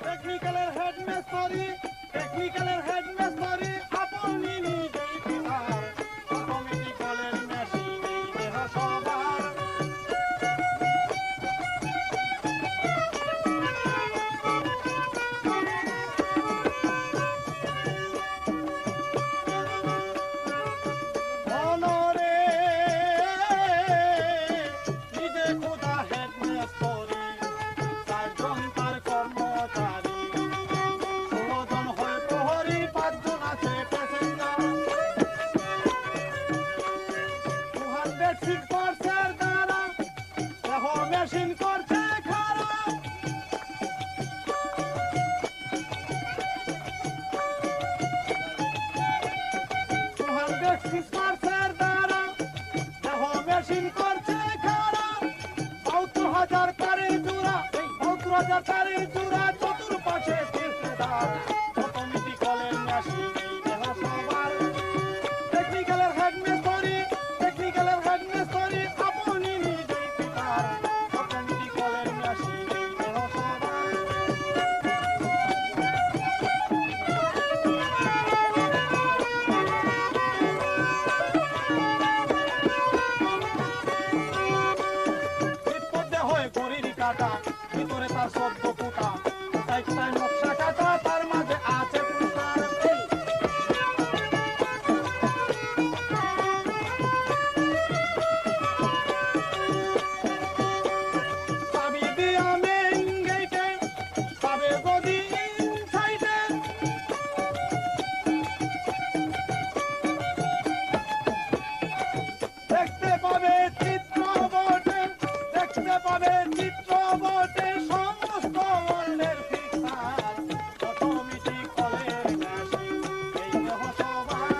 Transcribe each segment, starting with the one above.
টেকনিক্যালের হেডমেস্টারি টেকনিক্যালের হেডমেস্টারি আপনি নিজেই পিতার অটোমেটিক্যালের মেশিনেই দেহ সবার অনরে নিজে খোদা হেডমেস্টারি চারজন তার কর্মচারী 16 জন হয় প্রহরী 5 জন আছে প্যাসেঞ্জার 206 দ্বারা দেহ মেশিন করছে খারাপ 206 দ্বারা দেহ মেশিন করছে খারাপ 72,000 তারের জোড়া 72,000 তারের জোড়া চতুর্পাশে ফিরতেদার অটোমেটিক্যালের মেশিনেই দেহ সবার টেকনিক্যালের হেডমেস্টারি আপনি নিজেই পিতার অটোমেটিক্যালের মেশিনেই দেহ সবার বিপদে হয় ঘড়ির কাটা ভিতরে তার শব্দ ফুটা একটাই নকশা কাটা তার মাঝে আছে পুতার চাবি দিয়া মেইন গেটে পাবে যদি ইনসাইডে দেখতে পাবে চিত্র বটে সমস্ত ওয়ার্ল্ডের ফিক্সার অটোমেটিক্যালের মেশিন এই দেহ সবার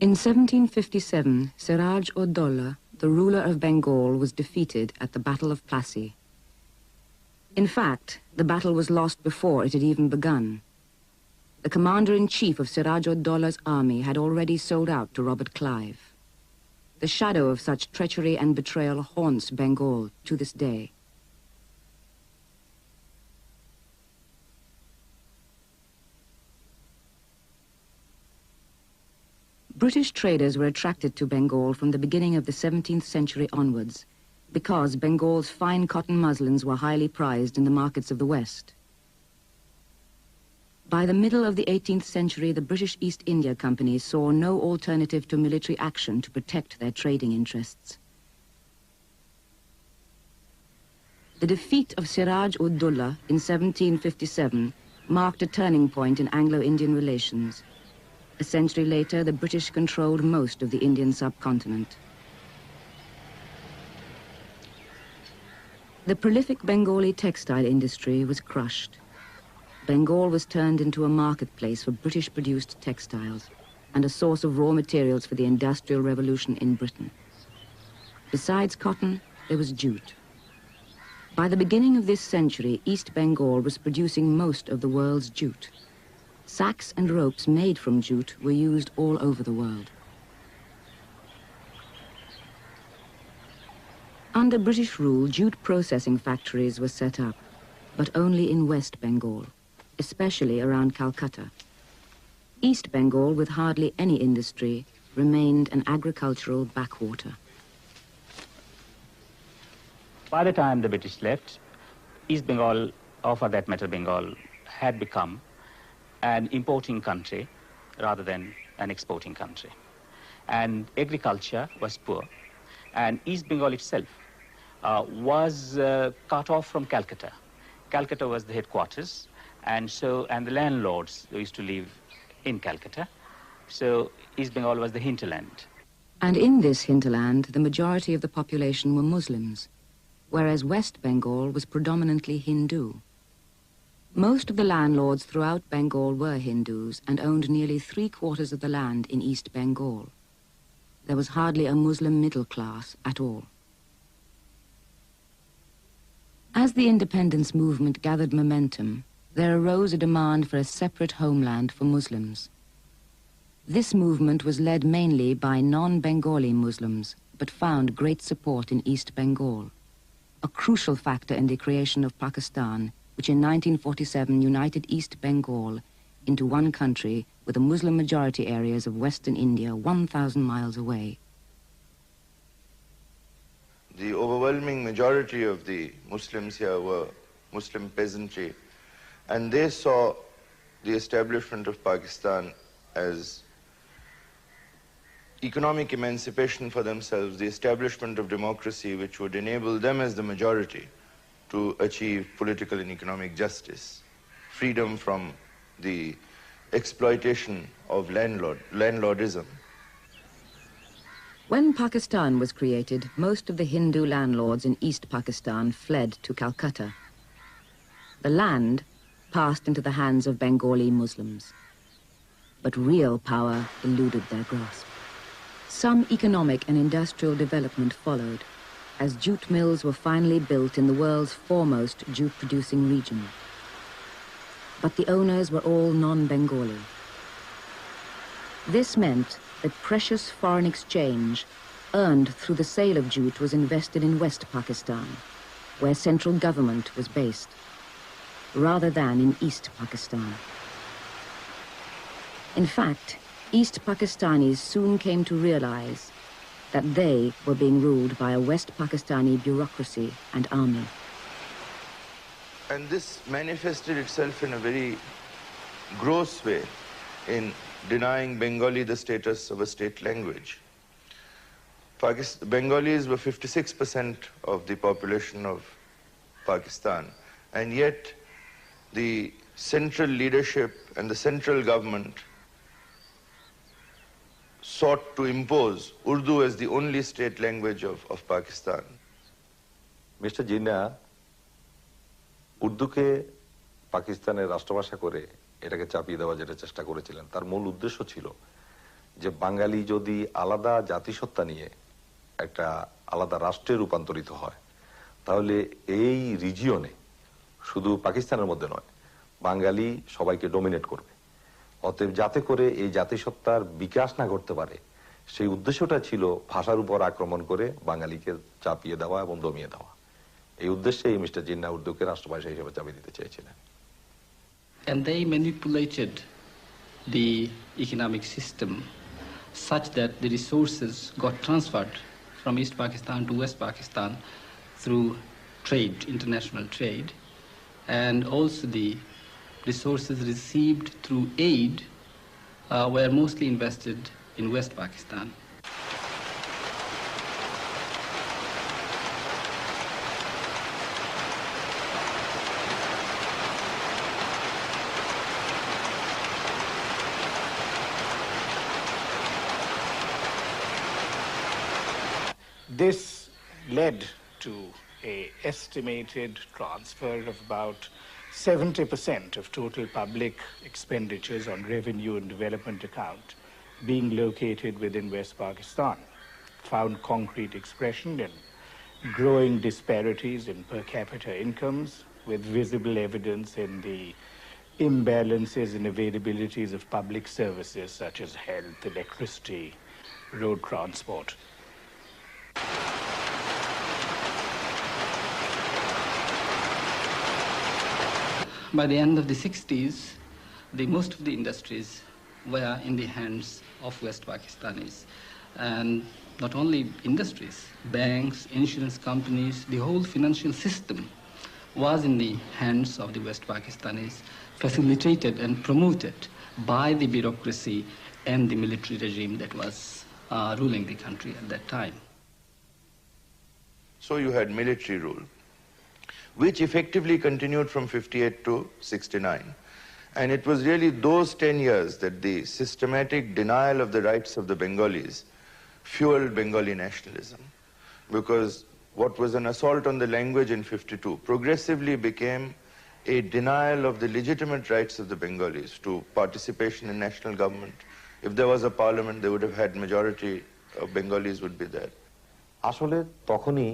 In 1757, Siraj-ud-Dowlah, the ruler of Bengal, was defeated at the Battle of Plassey. In fact, the battle was lost before it had even begun. The commander-in-chief of Siraj-ud-Dowlah's army had already sold out to Robert Clive. The shadow of such treachery and betrayal haunts Bengal to this day. British traders were attracted to Bengal from the beginning of the 17th century onwards because Bengal's fine cotton muslins were highly prized in the markets of the West. By the middle of the 18th century, the British East India Company saw no alternative to military action to protect their trading interests. The defeat of Siraj-ud-Dowlah in 1757 marked a turning point in Anglo-Indian relations. A century later, the British controlled most of the Indian subcontinent. The prolific Bengali textile industry was crushed. Bengal was turned into a marketplace for British-produced textiles and a source of raw materials for the Industrial Revolution in Britain. Besides cotton, there was jute. By the beginning of this century, East Bengal was producing most of the world's jute. Sacks and ropes made from jute were used all over the world. Under British rule, jute processing factories were set up, but only in West Bengal, especially around Calcutta. East Bengal, with hardly any industry, remained an agricultural backwater. By the time the British left, East Bengal, or for that matter Bengal, had become an importing country rather than an exporting country. And agriculture was poor. And East Bengal itself was cut off from Calcutta. Calcutta was the headquarters, and the landlords used to live in Calcutta. So East Bengal was the hinterland. And in this hinterland, the majority of the population were Muslims, whereas West Bengal was predominantly Hindu. Most of the landlords throughout Bengal were Hindus and owned nearly 3/4 of the land in East Bengal. There was hardly a Muslim middle class at all. As the independence movement gathered momentum, there arose a demand for a separate homeland for Muslims. This movement was led mainly by non-Bengali Muslims, but found great support in East Bengal, a crucial factor in the creation of Pakistan, which in 1947 united East Bengal into one country with the Muslim majority areas of western India 1,000 miles away. The overwhelming majority of the Muslims here were Muslim peasantry, and they saw the establishment of Pakistan as economic emancipation for themselves, the establishment of democracy which would enable them as the majority to achieve political and economic justice, freedom from the exploitation of landlordism. When Pakistan was created, most of the Hindu landlords in East Pakistan fled to Calcutta. The land passed into the hands of Bengali Muslims, but real power eluded their grasp. Some economic and industrial development followed, as jute mills were finally built in the world's foremost jute-producing region. But the owners were all non-Bengali. This meant that precious foreign exchange earned through the sale of jute was invested in West Pakistan, where central government was based, rather than in East Pakistan. In fact, East Pakistanis soon came to realize that they were being ruled by a West Pakistani bureaucracy and army. And this manifested itself in a very gross way in denying Bengali the status of a state language. Bengalis were 56% of the population of Pakistan, and yet the central leadership and the central government sought to impose Urdu as the only state language of Pakistan. Mr. Jinnah, উর্দুকে পাকিস্তানের রাষ্ট্রভাষা করে এটাকে চাপিয়ে দেওয়ার যেটা চেষ্টা করেছিলেন, তার মূল উদ্দেশ্য ছিল যে বাঙালি যদি আলাদা জাতিসত্তা নিয়ে একটা আলাদা রাষ্ট্রে রূপান্তরিত হয়, তাহলে এই রিজিয়নে শুধু পাকিস্তানের মধ্যে নয়, বাঙালি সবাইকে ডমিনেট করবে। অতএব যাতে করে এই জাতিসত্তার বিকাশ না ঘটতে পারে, সেই উদ্দেশ্যটা ছিল ভাষার উপর আক্রমণ করে বাঙালিকে চাপিয়ে দেওয়া এবং দমিয়ে দেওয়া। এই উদ্দেশ্যেই মিস্টার জিন্নাহ উর্দুকে রাষ্ট্রভাষা হিসেবে চাপিয়ে দিতে চেয়েছিলেন। And they manipulated the economic system such that the resources got transferred from East Pakistan to West Pakistan through trade, international trade, and also the resources received through aid were mostly invested in West Pakistan. This led to an estimated transfer of about 70% of total public expenditures on revenue and development account being located within West Pakistan, found concrete expression in growing disparities in per capita incomes, with visible evidence in the imbalances in availabilities of public services such as health, electricity, road transport. By the end of the 60s, most of the industries were in the hands of West Pakistanis. And not only industries, banks, insurance companies, the whole financial system was in the hands of the West Pakistanis, facilitated and promoted by the bureaucracy and the military regime that was ruling the country at that time. So you had military rule, which effectively continued from 58 to 69. And it was really those 10 years that the systematic denial of the rights of the Bengalis fueled Bengali nationalism. Because what was an assault on the language in 52 progressively became a denial of the legitimate rights of the Bengalis to participation in national government. If there was a parliament, they would have had majority of Bengalis would be there. আসলে তখনই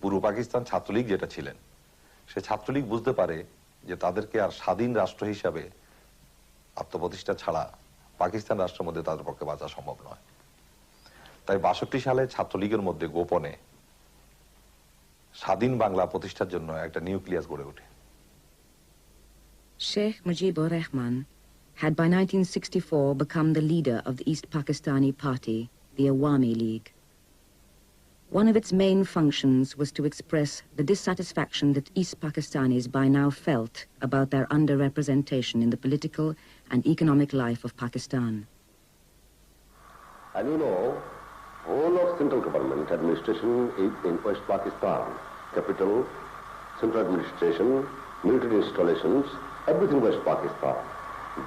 পূর্ব পাকিস্তান ছাত্রলীগ যেটা ছিলেন, সে ছাত্রলীগ বুঝতে পারে যে তাদেরকে আর স্বাধীন রাষ্ট্র হিসাবে আত্মপ্রতিষ্ঠা ছাড়া পাকিস্তান রাষ্ট্রের মধ্যে তাদের পক্ষে বাঁচা সম্ভব নয়। তাই 62 সালে ছাত্রলীগের মধ্যে গোপনে স্বাধীন বাংলা প্রতিষ্ঠার জন্য একটা নিউক্লিয়াস গড়ে ওঠে। Sheikh Mujibur Rahman had by 1964 become the leader of the East Pakistani Party, the Awami League. One of its main functions was to express the dissatisfaction that East Pakistanis by now felt about their underrepresentation in the political and economic life of Pakistan. And you know, whole of central government administration is in West Pakistan. Capital, central administration, military installations, everything West Pakistan.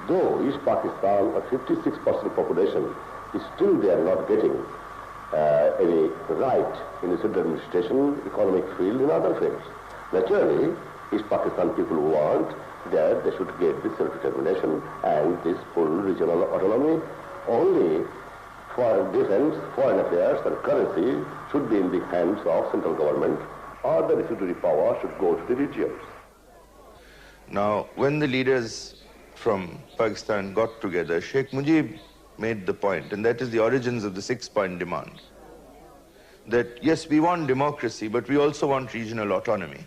Though East Pakistan, a 56% population, is still they are not getting any right in the central administration, economic field, and other fields. Naturally, East Pakistan people want that they should get this self-determination and this full regional autonomy. Only foreign defense, foreign affairs, and currency should be in the hands of central government, or the residuary power should go to the regions. Now, when the leaders from Pakistan got together, Sheikh Mujib made the point, and that is the origins of the 6-point demand, that yes, we want democracy, but we also want regional autonomy.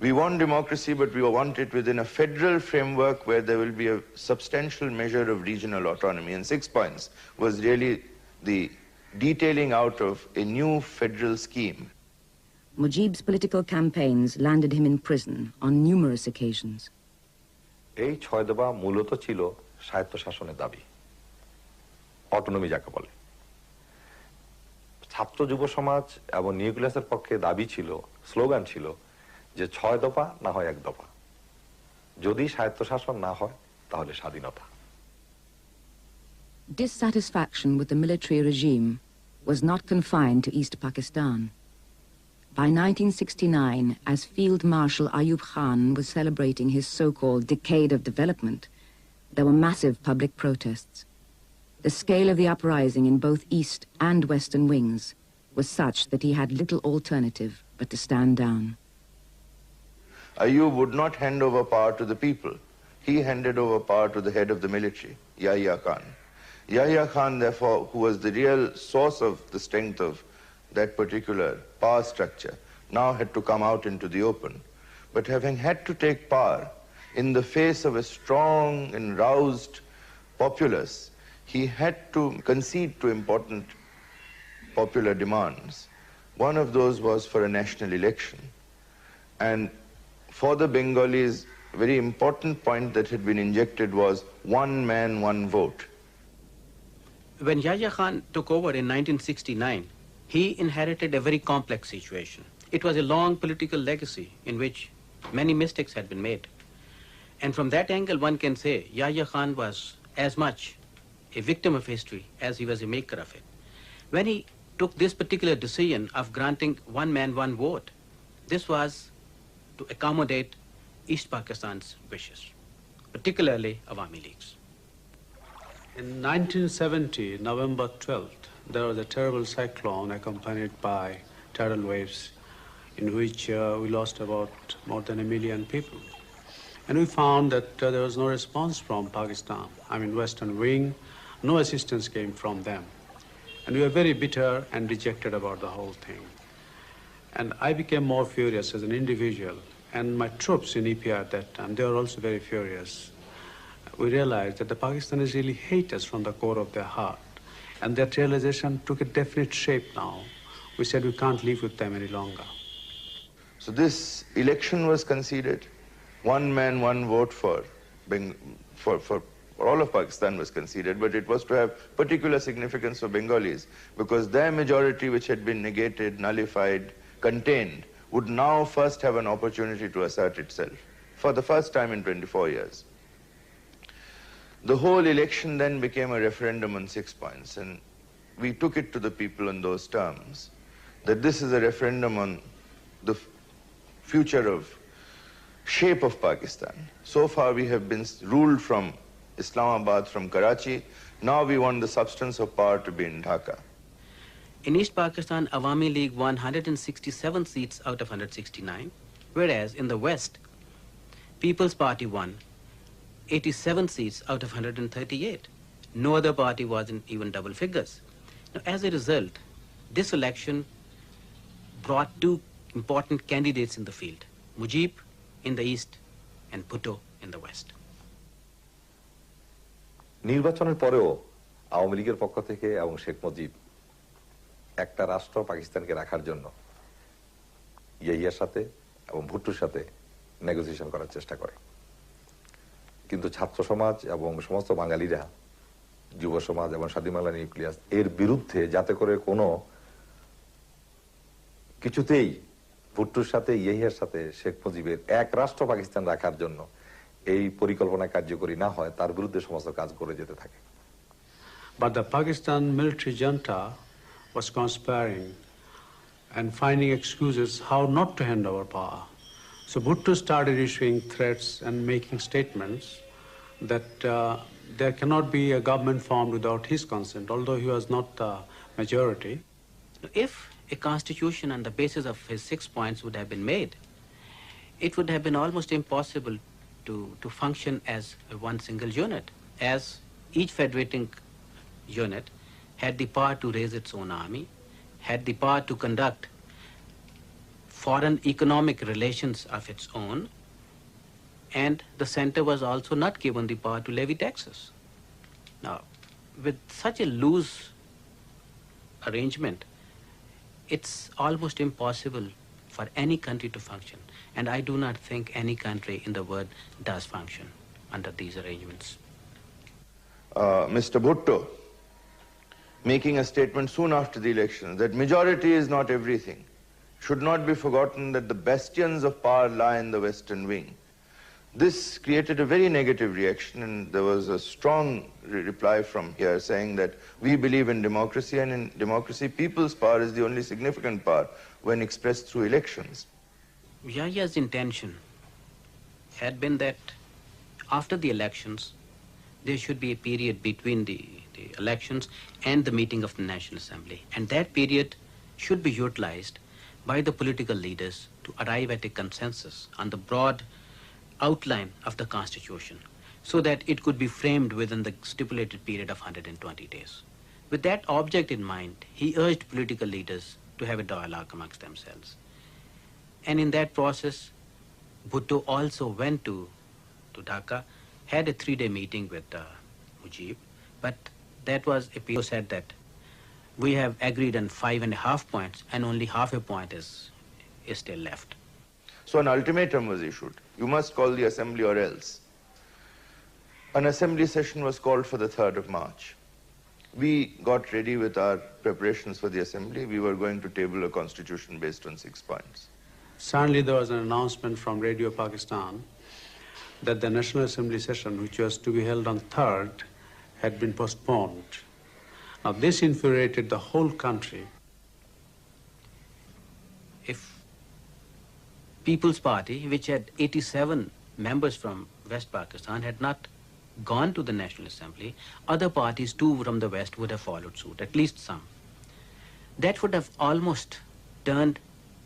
We want democracy, but we want it within a federal framework where there will be a substantial measure of regional autonomy. And 6 points was really the detailing out of a new federal scheme. Mujib's political campaigns landed him in prison on numerous occasions. এই 6 দফা মূলত ছিল স্বায়ত্তশাসনের দাবি, autonomy যাকে বলে। ছাত্র যুব সমাজ এবং নিউক্লিয়াসের পক্ষে দাবি ছিল, স্লোগান ছিল যে 6 দফা না হয় 1 দফা, যদি স্বায়ত্তশাসন না হয় তাহলে স্বাধীনতা। Dissatisfaction with the military regime was not confined to East Pakistan. By 1969, as Field Marshal Ayub Khan was celebrating his so-called decade of development, there were massive public protests. The scale of the uprising in both East and Western wings was such that he had little alternative but to stand down. Ayub would not hand over power to the people. He handed over power to the head of the military, Yahya Khan. Yahya Khan, therefore, who was the real source of the strength of that particular power structure, now had to come out into the open. But having had to take power in the face of a strong and roused populace, he had to concede to important popular demands. One of those was for a national election. And for the Bengalis, a very important point that had been injected was 1 man, 1 vote. When Yahya Khan took over in 1969, he inherited a very complex situation. It was a long political legacy in which many mistakes had been made. And from that angle, one can say Yahya Khan was as much a victim of history as he was a maker of it. When he took this particular decision of granting 1 man, 1 vote, this was to accommodate East Pakistan's wishes, particularly Awami Leagues. In 1970, November 12th, there was a terrible cyclone accompanied by tidal waves in which we lost about more than 1 million people. And we found that there was no response from Pakistan. I mean, Western Wing, no assistance came from them. And we were very bitter and dejected about the whole thing. And I became more furious as an individual. And my troops in EPR at that time, they were also very furious. We realized that the Pakistanis really hate us from the core of their heart. And that realization took a definite shape now. We said we can't live with them any longer. So this election was conceded. 1 man, 1 vote for all of Pakistan was conceded, but it was to have particular significance for Bengalis because their majority, which had been negated, nullified, contained, would now first have an opportunity to assert itself for the first time in 24 years. The whole election then became a referendum on 6 points, and we took it to the people in those terms, that this is a referendum on the future of shape of Pakistan. So far we have been ruled from Islamabad, from Karachi. Now we want the substance of power to be in Dhaka. In East Pakistan, Awami League won 167 seats out of 169, whereas in the West, People's Party won 87 seats out of 138. No other party was in even double figures. Now, as a result, this election brought two important candidates in the field, Mujib in the East and Bhutto in the West. নির্বাচনের পরেও আওয়ামী লীগের পক্ষ থেকে এবং শেখ মুজিব একটা রাষ্ট্র পাকিস্তানকে রাখার জন্য ইয়াহিয়ার সাথে এবং ভুট্টোর সাথে নেগোসিয়েশন করার চেষ্টা করে, কিন্তু ছাত্র সমাজ এবং সমস্ত বাঙালিরা, যুব সমাজ এবং স্বাধীন বাংলা নিউক্লিয়াস এর বিরুদ্ধে যাতে করে কোনো কিছুতেই ভুট্টোর সাথে ইয়াহিয়ার সাথে শেখ মুজিবের এক রাষ্ট্র পাকিস্তান রাখার জন্য এই পরিকল্পনা কার্যকরী না হয় তার বিরুদ্ধে সমস্ত কাজ করে যেতে থাকে। But the Pakistan military junta was conspiring and finding excuses how not to hand over power. So Bhutto started issuing threats and making statements that there cannot be a government formed without his consent, although he was not the majority. If a constitution on the basis of his 6 points would have been made, it would have been almost impossible to function as one single unit, as each federating unit had the power to raise its own army, had the power to conduct foreign economic relations of its own, and the center was also not given the power to levy taxes. Now, with such a loose arrangement, it's almost impossible for any country to function, and I do not think any country in the world does function under these arrangements. Mr. Bhutto, making a statement soon after the election that majority is not everything, should not be forgotten that the bastions of power lie in the western wing. This created a very negative reaction, and there was a strong reply from here saying that we believe in democracy, and in democracy people's power is the only significant power when expressed through elections. Yahiya's intention had been that after the elections there should be a period between the elections and the meeting of the National Assembly, and that period should be utilized by the political leaders to arrive at a consensus on the broad outline of the Constitution so that it could be framed within the stipulated period of 120 days. With that object in mind, he urged political leaders to have a dialogue amongst themselves. And in that process, Bhutto also went to Dhaka, had a 3-day meeting with Mujib, but that was a people said that we have agreed on 5.5 points and only half a point is still left. So an ultimatum was issued. You must call the assembly or else. An assembly session was called for the 3rd of March. We got ready with our preparations for the assembly. We were going to table a constitution based on 6 points. Suddenly there was an announcement from Radio Pakistan that the National Assembly session, which was to be held on 3rd, had been postponed. Now this infuriated the whole country. If People's Party, which had 87 members from West Pakistan, had not gone to the National Assembly, other parties too from the West would have followed suit, at least some. That would have almost turned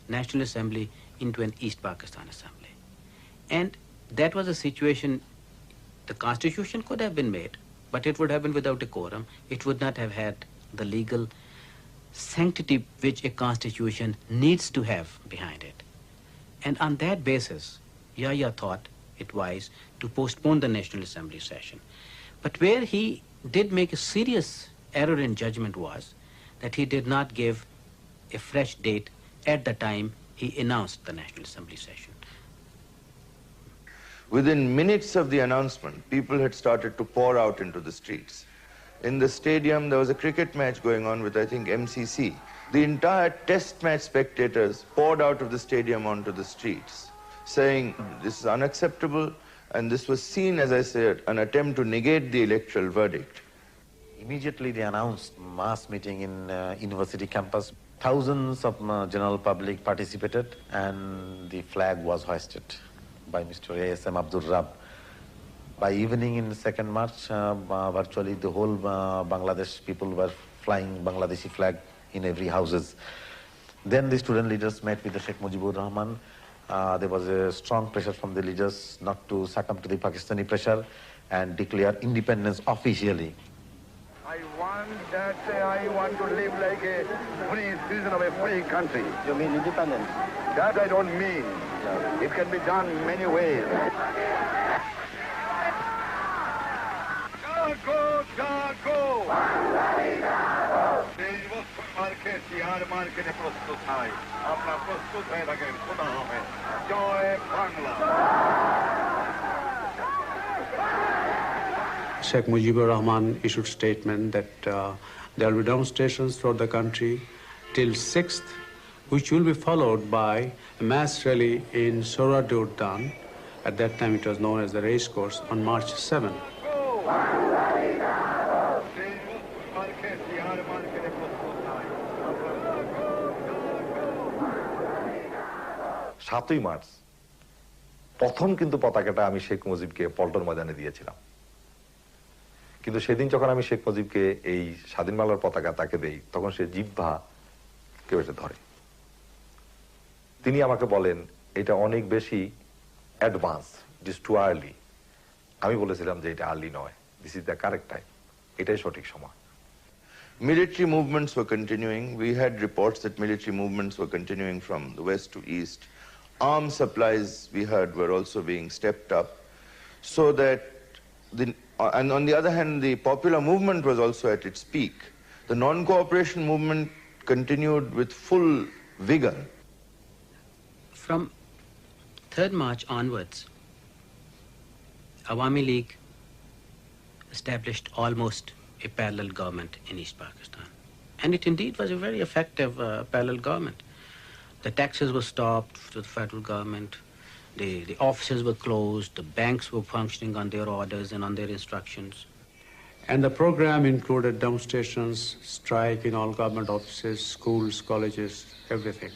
National Assembly into an East Pakistan Assembly. And that was a situation, the Constitution could have been made, but it would have been without a quorum. It would not have had the legal sanctity which a Constitution needs to have behind it. And on that basis, Yahya thought it wise to postpone the National Assembly session. But where he did make a serious error in judgment was that he did not give a fresh date at the time he announced the National Assembly session. Within minutes of the announcement, people had started to pour out into the streets. In the stadium, there was a cricket match going on with, I think, MCC. The entire test match spectators poured out of the stadium onto the streets, saying this is unacceptable, and this was seen, as I said, an attempt to negate the electoral verdict. Immediately they announced mass meeting in university campus. Thousands of general public participated, and the flag was hoisted by Mr. A.S.M. Abdul Rab. By evening in 2nd March, virtually the whole Bangladesh people were flying Bangladeshi flag in every houses. Then the student leaders met with the Sheikh Mujibur Rahman. There was a strong pressure from the leaders not to succumb to the Pakistani pressure and declare independence officially. I want to live like a free citizen of a free country. You mean independence? That I don't mean. No. It can be done many ways. Jago, jago! Market, Tihar market e prostut hai. Apna prostut hai lage, Khuda Hafiz. Joy Bangla. Sheikh Mujibur Rahman issued statement that there will be demonstrations throughout the country till 6th, which will be followed by a mass rally in Sora Durdan. At that time it was known as the race course on March 7. সাতই March প্রথম কিন্তু পতাকাটা আমি শেখ মুজিবকে পল্টন ময়দানে দিয়েছিলাম। কিন্তু সেদিন যখন আমি শেখ মুজিবকে এই স্বাধীন বাংলার পতাকা তাকে দেই, তখন সে জিহ্বা কেউ এটা ধরে। তিনি আমাকে বলেন এটা অনেক বেশি advance, it is too early. আমি বলেছিলাম যে এটা আর্লি নয়, this is the correct time, এটাই সঠিক সময়। Military movements were continuing. We had reports that military movements were continuing from the west to east. Arms supplies, we heard, were also being stepped up, so that and on the other hand, the popular movement was also at its peak. The non-cooperation movement continued with full vigor. From 3rd March onwards, Awami League established almost a parallel government in East Pakistan. And it indeed was a very effective parallel government. The taxes were stopped to the federal government, the offices were closed, the banks were functioning on their orders and on their instructions. And the program included demonstrations, strike in all government offices, schools, colleges, everything.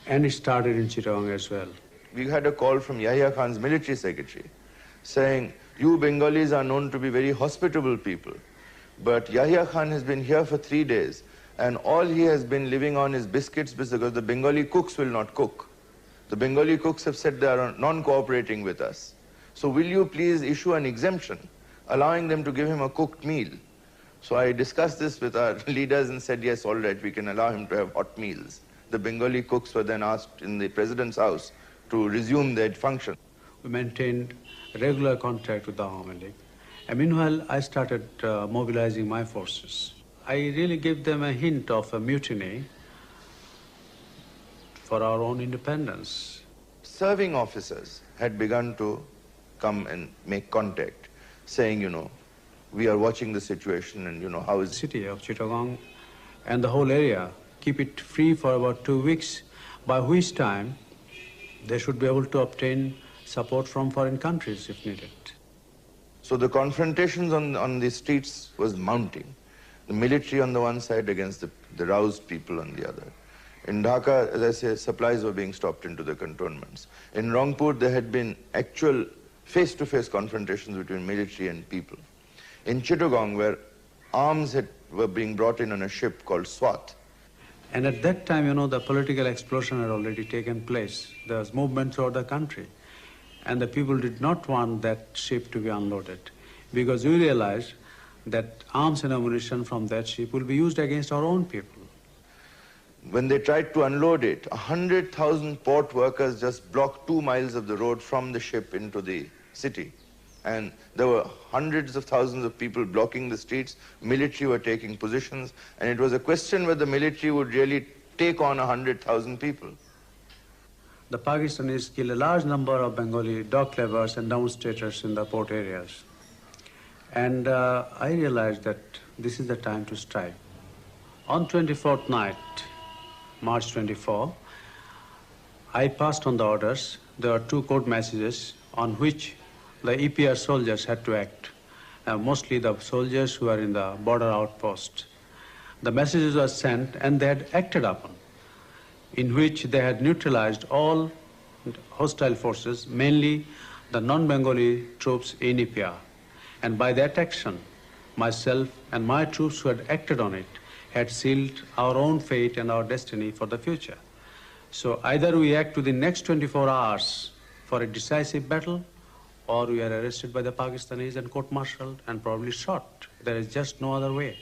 And it started in Chittagong as well. We had a call from Yahya Khan's military secretary saying, you Bengalis are known to be very hospitable people, but Yahya Khan has been here for 3 days and all he has been living on is biscuits because the Bengali cooks will not cook. The Bengali cooks have said they are non-cooperating with us. So will you please issue an exemption allowing them to give him a cooked meal? So I discussed this with our leaders and said, yes, all right, we can allow him to have hot meals. The Bengali cooks were then asked in the president's house to resume their function. We maintained regular contact with the Awami League. And meanwhile, I started mobilizing my forces. I really gave them a hint of a mutiny for our own independence. Serving officers had begun to come and make contact, saying, you know, we are watching the situation and, you know, how is... The city of Chittagong and the whole area, keep it free for about 2 weeks, by which time they should be able to obtain support from foreign countries if needed. So the confrontations on the streets was mounting. The military on the one side against the roused people on the other. In Dhaka, as I say, supplies were being stopped into the cantonments. In Rangpur, there had been actual face-to-face confrontations between military and people. In Chittagong, where arms were being brought in on a ship called Swat. And at that time, you know, the political explosion had already taken place. There was movement throughout the country. And the people did not want that ship to be unloaded because we realized that arms and ammunition from that ship will be used against our own people. When they tried to unload it, 100,000 port workers just blocked 2 miles of the road from the ship into the city. And there were hundreds of thousands of people blocking the streets. Military were taking positions. And it was a question whether the military would really take on 100,000 people. The Pakistanis killed a large number of Bengali dock laborers and demonstrators in the port areas. And I realized that this is the time to strike. On 24th night, March 24, I passed on the orders. There are 2 code messages on which the EPR soldiers had to act, mostly the soldiers who are in the border outpost. The messages were sent and they had acted upon, in which they had neutralized all hostile forces, mainly the non-Bengali troops in EPR. And by that action, myself and my troops who had acted on it had sealed our own fate and our destiny for the future. So either we act to the next 24 hours for a decisive battle, or we are arrested by the Pakistanis and court-martialed and probably shot. There is just no other way.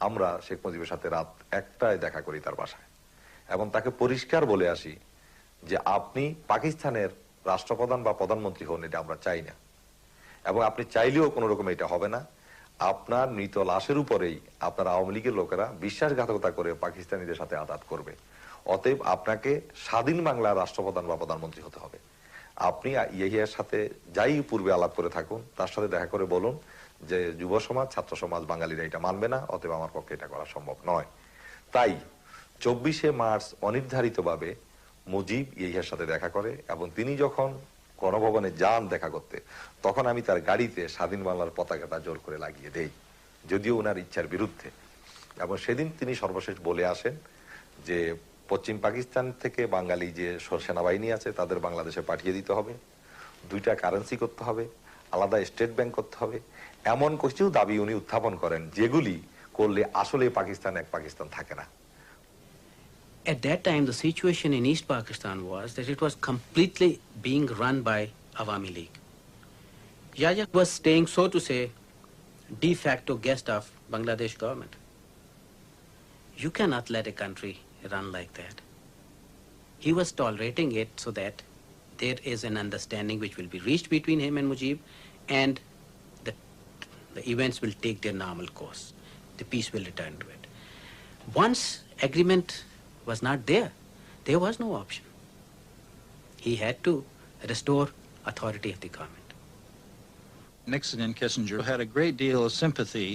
আমরা শেখ মুজিবের সাথে রাত 1টায় দেখা করি তার বাসায় এবং তাকে পরিষ্কার বলে আসি যে আপনি পাকিস্তানের রাষ্ট্রপ্রধান বা প্রধানমন্ত্রী হন, এটা আমরা চাই না, এবং আপনি চাইলেও কোনো রকম এটা হবে না। আপনার মৃত লাশের উপরেই আপনার আওয়ামী লীগের লোকেরা বিশ্বাসঘাতকতা করে পাকিস্তানিদের সাথে আঘাত করবে। অতএব আপনাকে স্বাধীন বাংলার রাষ্ট্রপ্রধান বা প্রধানমন্ত্রী হতে হবে। আপনি ইয়াহিয়ার সাথে যাই পূর্বে আলাপ করে থাকুন, তার সাথে দেখা করে বলুন যে যুব সমাজ, ছাত্র সমাজ, বাঙালিরা এটা মানবে না, অতএব আমার পক্ষে এটা করা সম্ভব নয়। তাই 24শে মার্চ অনির্ধারিতভাবে মুজিব ইয়াহিয়ার সাথে দেখা করে, এবং তিনি যখন গণভবনে যান দেখা করতে, তখন আমি তার গাড়িতে স্বাধীন বাংলার পতাকাটা জোর করে লাগিয়ে দেই, যদিও ওনার ইচ্ছার বিরুদ্ধে। এবং সেদিন তিনি সর্বশেষ বলে আসেন যে পশ্চিম পাকিস্তান থেকে বাঙালি যে সেনাবাহিনী আছে তাদের বাংলাদেশে পাঠিয়ে দিতে হবে, 2টা কারেন্সি করতে হবে, আলাদা স্টেট ব্যাংক করতে হবে, এমন কিছু দাবি উনি উত্থাপন করেন যেগুলি করলে আসলে পাকিস্তান এক পাকিস্তান থাকে না। At that time, the situation in East Pakistan was that it was completely being run by Awami League. Yahya was staying, so to say, de facto guest of Bangladesh government. You cannot let a country run like that. He was tolerating it so that there is an understanding which will be reached between him and Mujib, and the events will take their normal course. The peace will return to it. Once agreement was not there, there was no option. He had to restore authority of the government. Nixon and Kissinger had a great deal of sympathy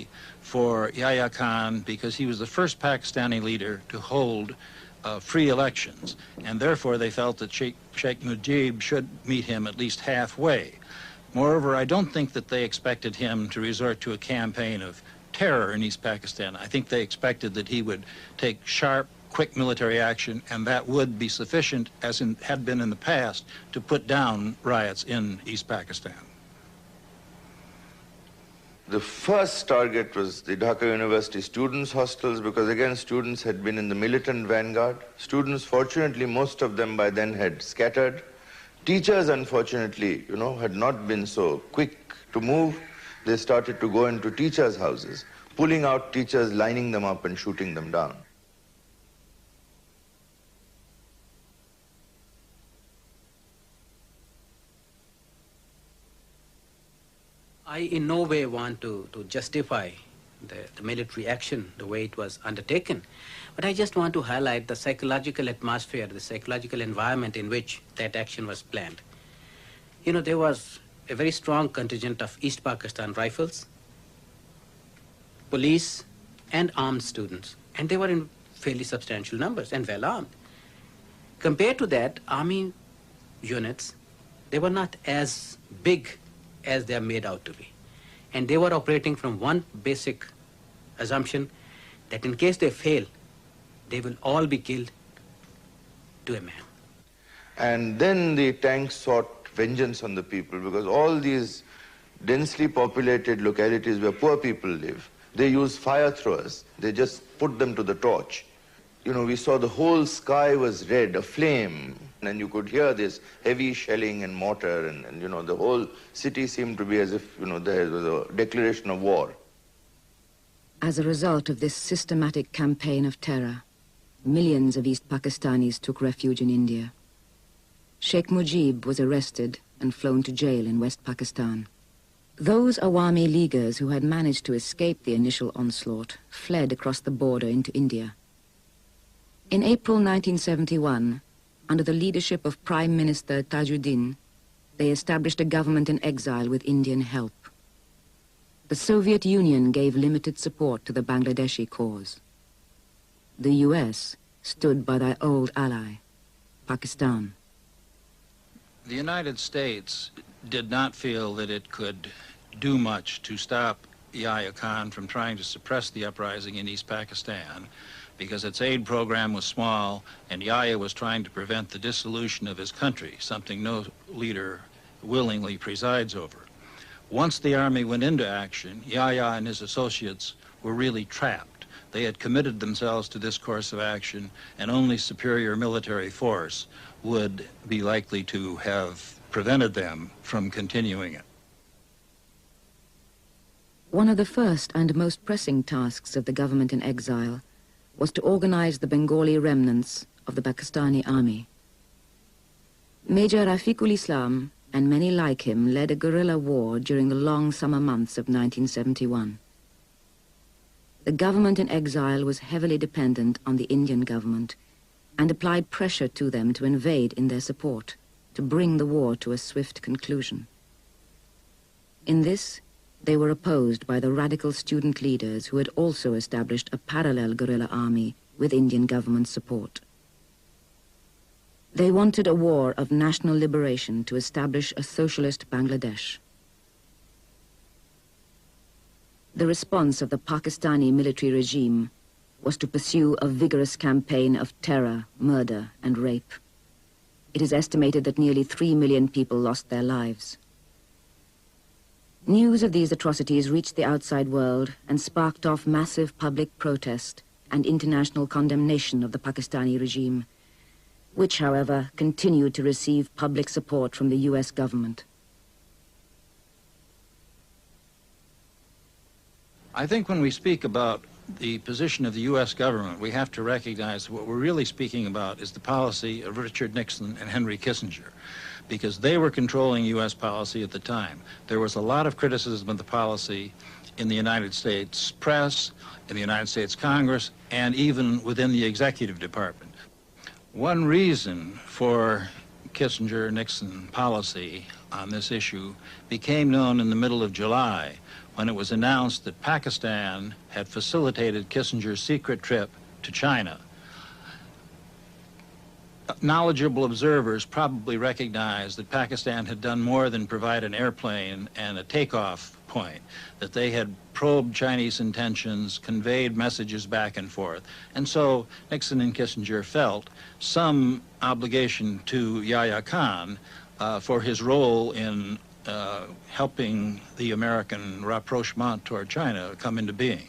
for Yahya Khan because he was the first Pakistani leader to hold free elections, and therefore they felt that Sheikh Mujib should meet him at least halfway. Moreover, I don't think that they expected him to resort to a campaign of terror in East Pakistan. I think they expected that he would take sharp, quick military action, and that would be sufficient, as had been in the past, to put down riots in East Pakistan. The first target was the Dhaka University students' hostels, because again students had been in the militant vanguard. Students, fortunately, most of them by then had scattered. Teachers, unfortunately, had not been so quick to move. They started to go into teachers' houses, pulling out teachers, lining them up and shooting them down. I in no way want to justify the military action, the way it was undertaken. But I just want to highlight the psychological atmosphere, the psychological environment in which that action was planned. You know, there was a very strong contingent of East Pakistan Rifles, police, and armed students. And they were in fairly substantial numbers and well armed. Compared to that, army units, they were not as big as they are made out to be. And they were operating from one basic assumption that in case they fail, they will all be killed to a man. And then the tanks sought vengeance on the people because all these densely populated localities where poor people live, they use fire throwers. They just put them to the torch. You know, we saw the whole sky was red, aflame, and you could hear this heavy shelling and mortar, and you know, the whole city seemed to be as if, you know, there was a declaration of war. As a result of this systematic campaign of terror, millions of East Pakistanis took refuge in India. Sheikh Mujib was arrested and flown to jail in West Pakistan. Those Awami Leaguers who had managed to escape the initial onslaught fled across the border into India. In April 1971, under the leadership of Prime Minister Tajuddin, they established a government in exile with Indian help. The Soviet Union gave limited support to the Bangladeshi cause. The US stood by their old ally, Pakistan. The United States did not feel that it could do much to stop Yahya Khan from trying to suppress the uprising in East Pakistan, because its aid program was small and Yahya was trying to prevent the dissolution of his country, something no leader willingly presides over. Once the army went into action, Yahya and his associates were really trapped. They had committed themselves to this course of action, and only superior military force would be likely to have prevented them from continuing it. One of the first and most pressing tasks of the government in exile was to organize the Bengali remnants of the Pakistani army. Major Rafiqul Islam and many like him led a guerrilla war during the long summer months of 1971. The government in exile was heavily dependent on the Indian government and applied pressure to them to invade in their support, to bring the war to a swift conclusion. In this, they were opposed by the radical student leaders who had also established a parallel guerrilla army with Indian government support. They wanted a war of national liberation to establish a socialist Bangladesh. The response of the Pakistani military regime was to pursue a vigorous campaign of terror, murder, and rape. It is estimated that nearly 3 million people lost their lives. News of these atrocities reached the outside world and sparked off massive public protest and international condemnation of the Pakistani regime, which, however, continued to receive public support from the US government. I think when we speak about the position of the U.S. government, we have to recognize what we're really speaking about is the policy of Richard Nixon and Henry Kissinger, because they were controlling U.S. policy at the time. There was a lot of criticism of the policy in the United States press, in the United States Congress, and even within the executive department. One reason for Kissinger-Nixon policy on this issue became known in the middle of July, when it was announced that Pakistan had facilitated Kissinger's secret trip to China. Knowledgeable observers probably recognized that Pakistan had done more than provide an airplane and a takeoff point, that they had probed Chinese intentions, conveyed messages back and forth. And so Nixon and Kissinger felt some obligation to Yahya Khan for his role in helping the American rapprochement toward China come into being.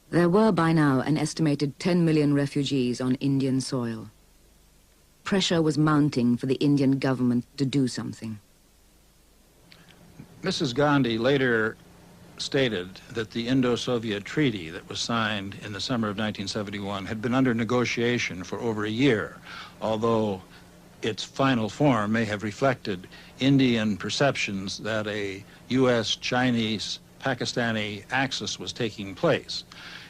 There were by now an estimated 10 million refugees on Indian soil. Pressure was mounting for the Indian government to do something. Mrs. Gandhi later stated that the Indo-Soviet treaty that was signed in the summer of 1971 had been under negotiation for over a year, although its final form may have reflected Indian perceptions that a U.S.-Chinese Pakistani axis was taking place.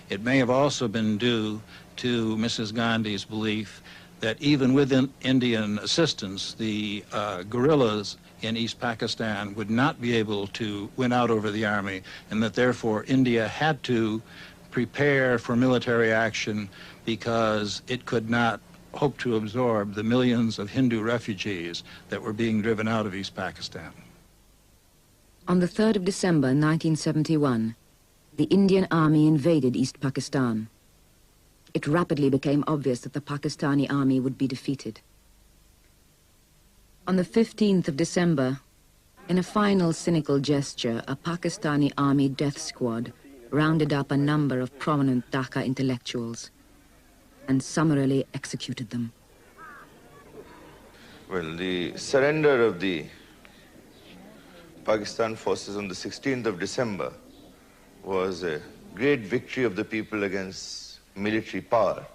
It may have also been due to Mrs. Gandhi's belief that even with Indian assistance, the guerrillas in East Pakistan would not be able to win out over the army, and that therefore India had to prepare for military action because it could not hope to absorb the millions of Hindu refugees that were being driven out of East Pakistan. On the 3rd of December 1971, the Indian army invaded East Pakistan. It rapidly became obvious that the Pakistani army would be defeated. On the 15th of December, in a final cynical gesture, a Pakistani army death squad rounded up a number of prominent Dhaka intellectuals and summarily executed them. Well, the surrender of the Pakistan forces on the 16th of December was a great victory of the people against military power.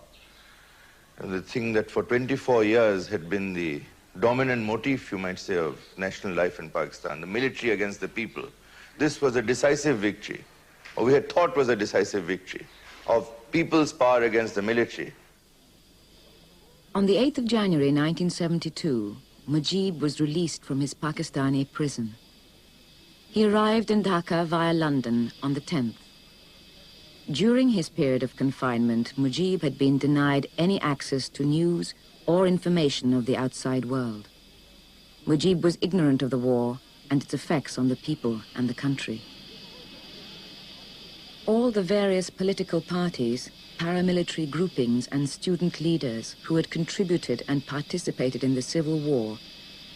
And the thing that for 24 years had been the dominant motif, you might say, of national life in Pakistan, the military against the people. This was a decisive victory, or we had thought was a decisive victory, of people's power against the military. On the 8th of January 1972, Mujib was released from his Pakistani prison. He arrived in Dhaka via London on the 10th. During his period of confinement, Mujib had been denied any access to news or information of the outside world. Mujib was ignorant of the war and its effects on the people and the country. All the various political parties, paramilitary groupings and student leaders who had contributed and participated in the civil war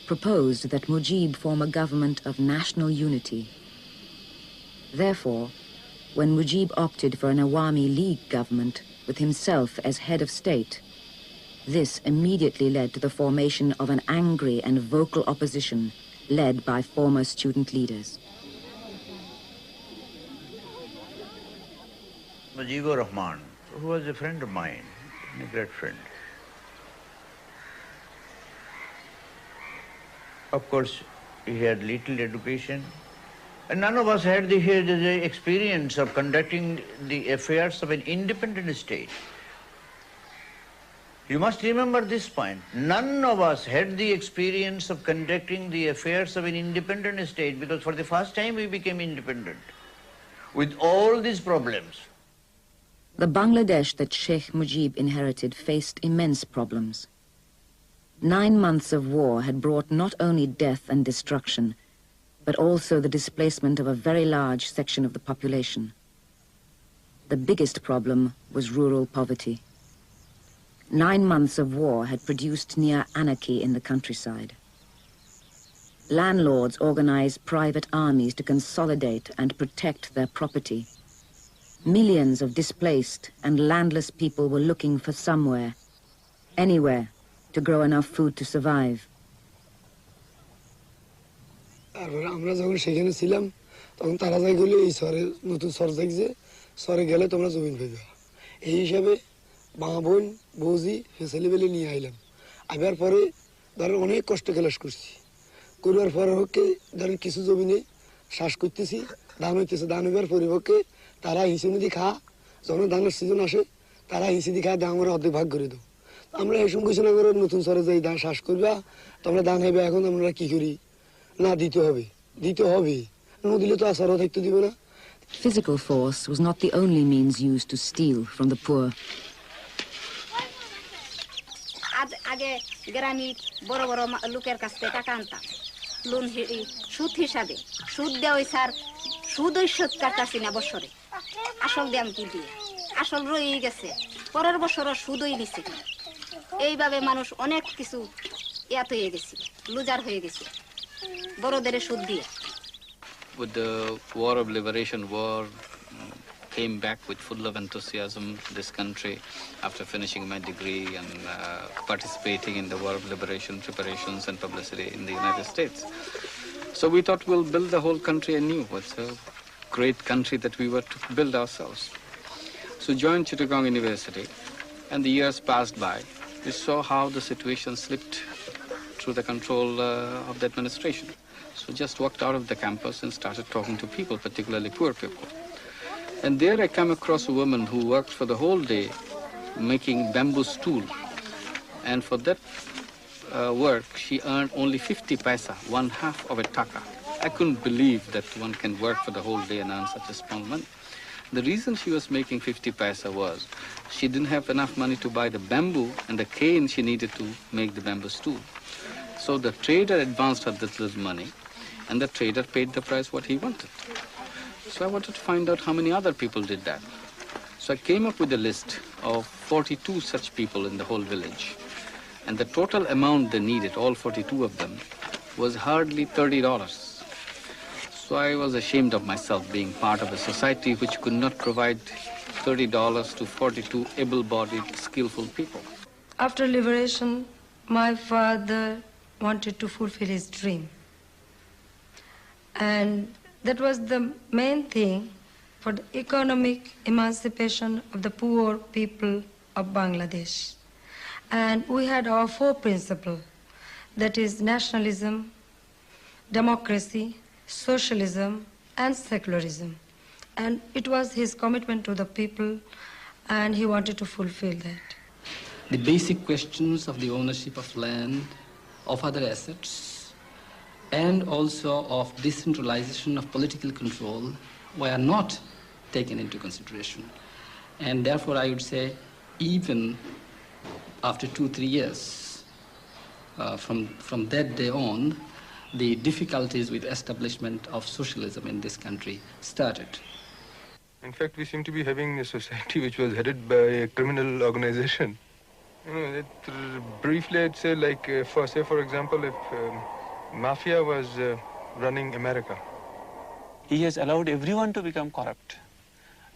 proposed that Mujib form a government of national unity. Therefore, when Mujib opted for an Awami League government with himself as head of state, this immediately led to the formation of an angry and vocal opposition led by former student leaders. Mujibur Rahman, who was a friend of mine, a great friend. Of course, he had little education, and none of us had the experience of conducting the affairs of an independent state. You must remember this point. None of us had the experience of conducting the affairs of an independent state, because for the first time we became independent with all these problems. The Bangladesh that Sheikh Mujib inherited faced immense problems. 9 months of war had brought not only death and destruction, but also the displacement of a very large section of the population. The biggest problem was rural poverty. 9 months of war had produced near anarchy in the countryside. Landlords organized private armies to consolidate and protect their property. Millions of displaced and landless people were looking for somewhere, anywhere, to grow enough food to survive. আমরা যখন সেখানে ছিলাম তখন তারা যাই গেলে এই শহরে নতুন শহর দেখছে শহরে গেলে তোমরা জমিন পাইবে এই হিসাবে মা বোন বৌজি ছেলেবেলে নিয়ে আইলাম আবার পরে ধরেন অনেক কষ্ট ক্লাস করছি করবার পরে হচ্ছে ধরেন কিছু জমিনে শ্বাস করতেছি ধান হইতেছে ধান হইবার পরিপক্ষে তারা হিসেবে নিয়ে খা যখন ধানের সিজন আসে তারা হিসেবে খা আমরা অর্ধেক ভাগ করে দেবো আমরা এই সময় ঘোষণা করে নতুন শহরে যাই ধান শ্বাস করবা তোমরা ধান হইবে এখন আমরা কি করি না দিতে হবে না দিলে তো আসারও থাকতে দিব না Physical force was not the only means used to steal from the poor. আগে গ্রামে বড় বড় লোকের কাছ থেকে টাকা আনতাম লোন সুদ হিসাবে সুদ দেওয়া স্যার সুদ ওই শোধ কাটতাছি না বছরে আসল দাম কি দিয়ে আসল রয়ে গেছে পরের বছরও সুদ ওই নিছে এইভাবে মানুষ অনেক কিছু ইয়াত হয়ে গেছে লুজার হয়ে গেছে বড়দের সুদ দিয়ে With the War of Liberation, came back with full of enthusiasm this country after finishing my degree and participating in the War of Liberation preparations and publicity in the United States. So we thought we'll build the whole country anew. It's a great country that we were to build ourselves. So joined Chittagong University, and the years passed by. We saw how the situation slipped through the control of the administration. So just walked out of the campus and started talking to people, particularly poor people. And there I came across a woman who worked for the whole day making bamboo stool. And for that work, she earned only 50 paisa, 1/2 of a taka. I couldn't believe that one can work for the whole day and earn such a small money. The reason she was making 50 paisa was she didn't have enough money to buy the bamboo and the cane she needed to make the bamboo stool. So the trader advanced her this little money, and the trader paid the price what he wanted. So I wanted to find out how many other people did that. So I came up with a list of 42 such people in the whole village. And the total amount they needed, all 42 of them, was hardly $30. So I was ashamed of myself being part of a society which could not provide $30 to 42 able-bodied, skillful people. After liberation, my father wanted to fulfill his dream. And that was the main thing for the economic emancipation of the poor people of Bangladesh. And we had our 4 principles, that is nationalism, democracy, socialism, and secularism. And it was his commitment to the people, and he wanted to fulfill that. The basic questions of the ownership of land, of other assets, and also of decentralization of political control were not taken into consideration. And therefore, I would say, even after 2-3 years, from that day on, the difficulties with establishment of socialism in this country started. In fact, we seem to be having a society which was headed by a criminal organization. You know, briefly, I'd say, like, for example, if mafia was running America. He has allowed everyone to become corrupt.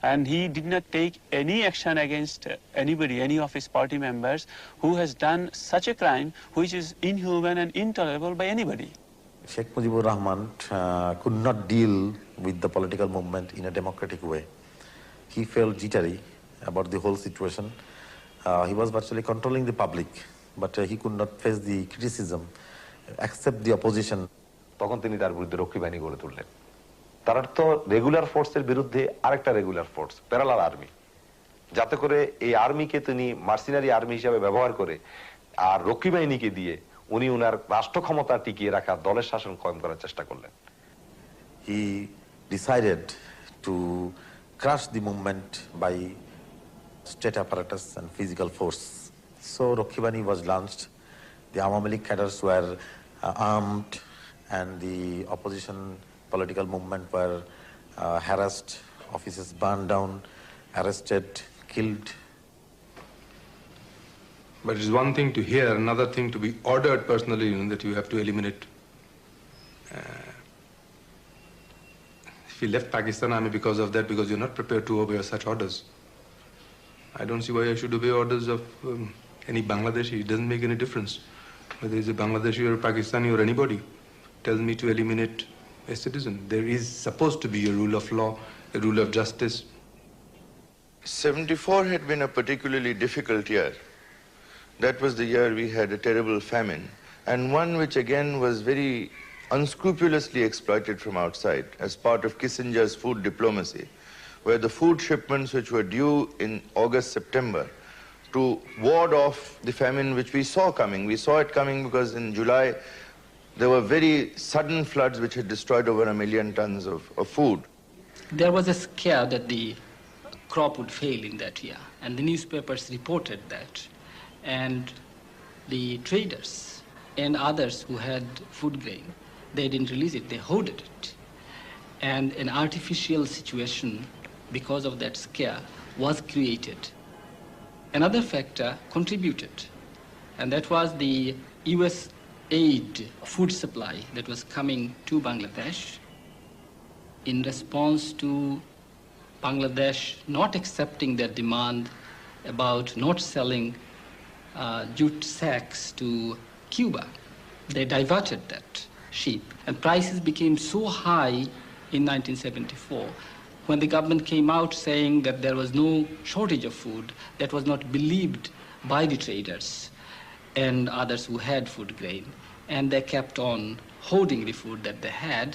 And he did not take any action against anybody, any of his party members, who has done such a crime which is inhuman and intolerable by anybody. Sheikh Mujibur Rahman could not deal with the political movement in a democratic way. He felt jittery about the whole situation. He was virtually controlling the public, but he could not face the criticism, accept the opposition. তখন তিনি তার বিরুদ্ধে রক্ষী বাহিনী গড়ে তুললেন। তারা তো রেগুলার ফোর্সের বিরুদ্ধে আরেকটা রেগুলার ফোর্স, প্যারালাল আর্মি, যাতে করে এই আর্মিকে তিনি মার্সিনারি আর্মি হিসাবে ব্যবহার করে আর রক্ষী বাহিনীকে দিয়ে উনি উনার রাষ্ট্র ক্ষমতা টিকিয়ে রাখা দলের শাসন কায়েম করার চেষ্টা করলেন। He decided to crush the movement by state apparatus and physical force. So Rakhi Bahini was launched. The Awami League cadres were armed, and the opposition political movement were harassed, offices burned down, arrested, killed. But it's one thing to hear, another thing to be ordered personally, you know, that you have to eliminate. If you left Pakistan Army because of that, because you're not prepared to obey such orders, I don't see why I should obey orders of any Bangladeshi. It doesn't make any difference whether he's a Bangladeshi or a Pakistani or anybody tells me to eliminate a citizen. There is supposed to be a rule of law, a rule of justice. 74 had been a particularly difficult year. That was the year we had a terrible famine, and one which again was very unscrupulously exploited from outside as part of Kissinger's food diplomacy, where the food shipments which were due in August, September, to ward off the famine which we saw coming. We saw it coming because in July there were very sudden floods which had destroyed over 1 million tons of food. There was a scare that the crop would fail in that year, and the newspapers reported that. And the traders and others who had food grain, they didn't release it, they hoarded it. And an artificial situation, because of that scare, was created. Another factor contributed, and that was the US aid food supply that was coming to Bangladesh in response to Bangladesh not accepting their demand about not selling jute sacks to Cuba. They diverted that sheep, and prices became so high in 1974 when the government came out saying that there was no shortage of food. That was not believed by the traders and others who had food grain, and they kept on hoarding the food that they had,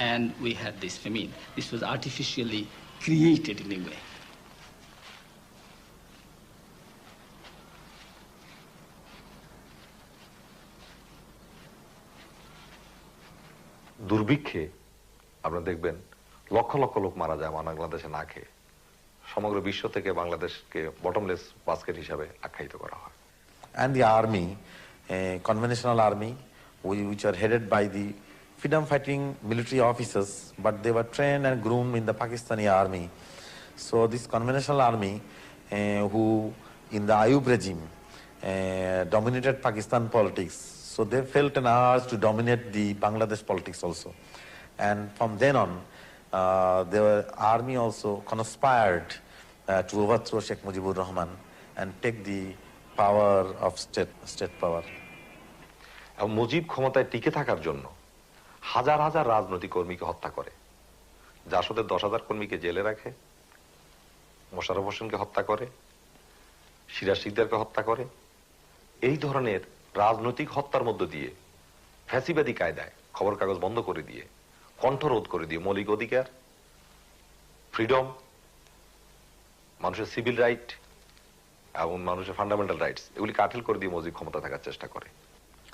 and we had this famine. This was artificially created in a way. দুর্ভিক্ষে আপনারা দেখবেন লক্ষ লক্ষ লোক মারা যায় বাংলাদেশে না খেয়ে। সমগ্র বিশ্ব থেকে বাংলাদেশকে বটমলেস বাস্কেট হিসাবে আখ্যায়িত করা হয়। And the army, conventional army, which are headed by the freedom fighting military officers, but they were trained and groomed in the Pakistani army. So this conventional army, who in the Ayub regime dominated Pakistan politics, so they felt an urge to dominate the Bangladesh politics also. And from then on, the army also conspired to overthrow Sheikh Mujibur Rahman and take the power of state power. Mujib ক্ষমতায় টিকে থাকার জন্য হাজার হাজার রাজনৈতিক কর্মীকে হত্যা করে। জাসদের 10,000 কর্মীকে জেলে রাখে, মোশাররফ হোসেনকে হত্যা করে, সিরাজ শিকদারকে হত্যা করে। এই ধরনের রাজনৈতিক হত্যার মধ্য দিয়ে ফ্যাসিবাদী কায়দায় খবর কাগজ বন্ধ করে দিয়ে, কণ্ঠরোধ করে দিয়ে মৌলিক অধিকার, ফ্রিডম, মানুষের সিভিল রাইট এবং মানুষের ফান্ডামেন্টাল রাইটস এগুলি কাঠিল করে দিয়ে মুজিব ক্ষমতা থাকার চেষ্টা করে।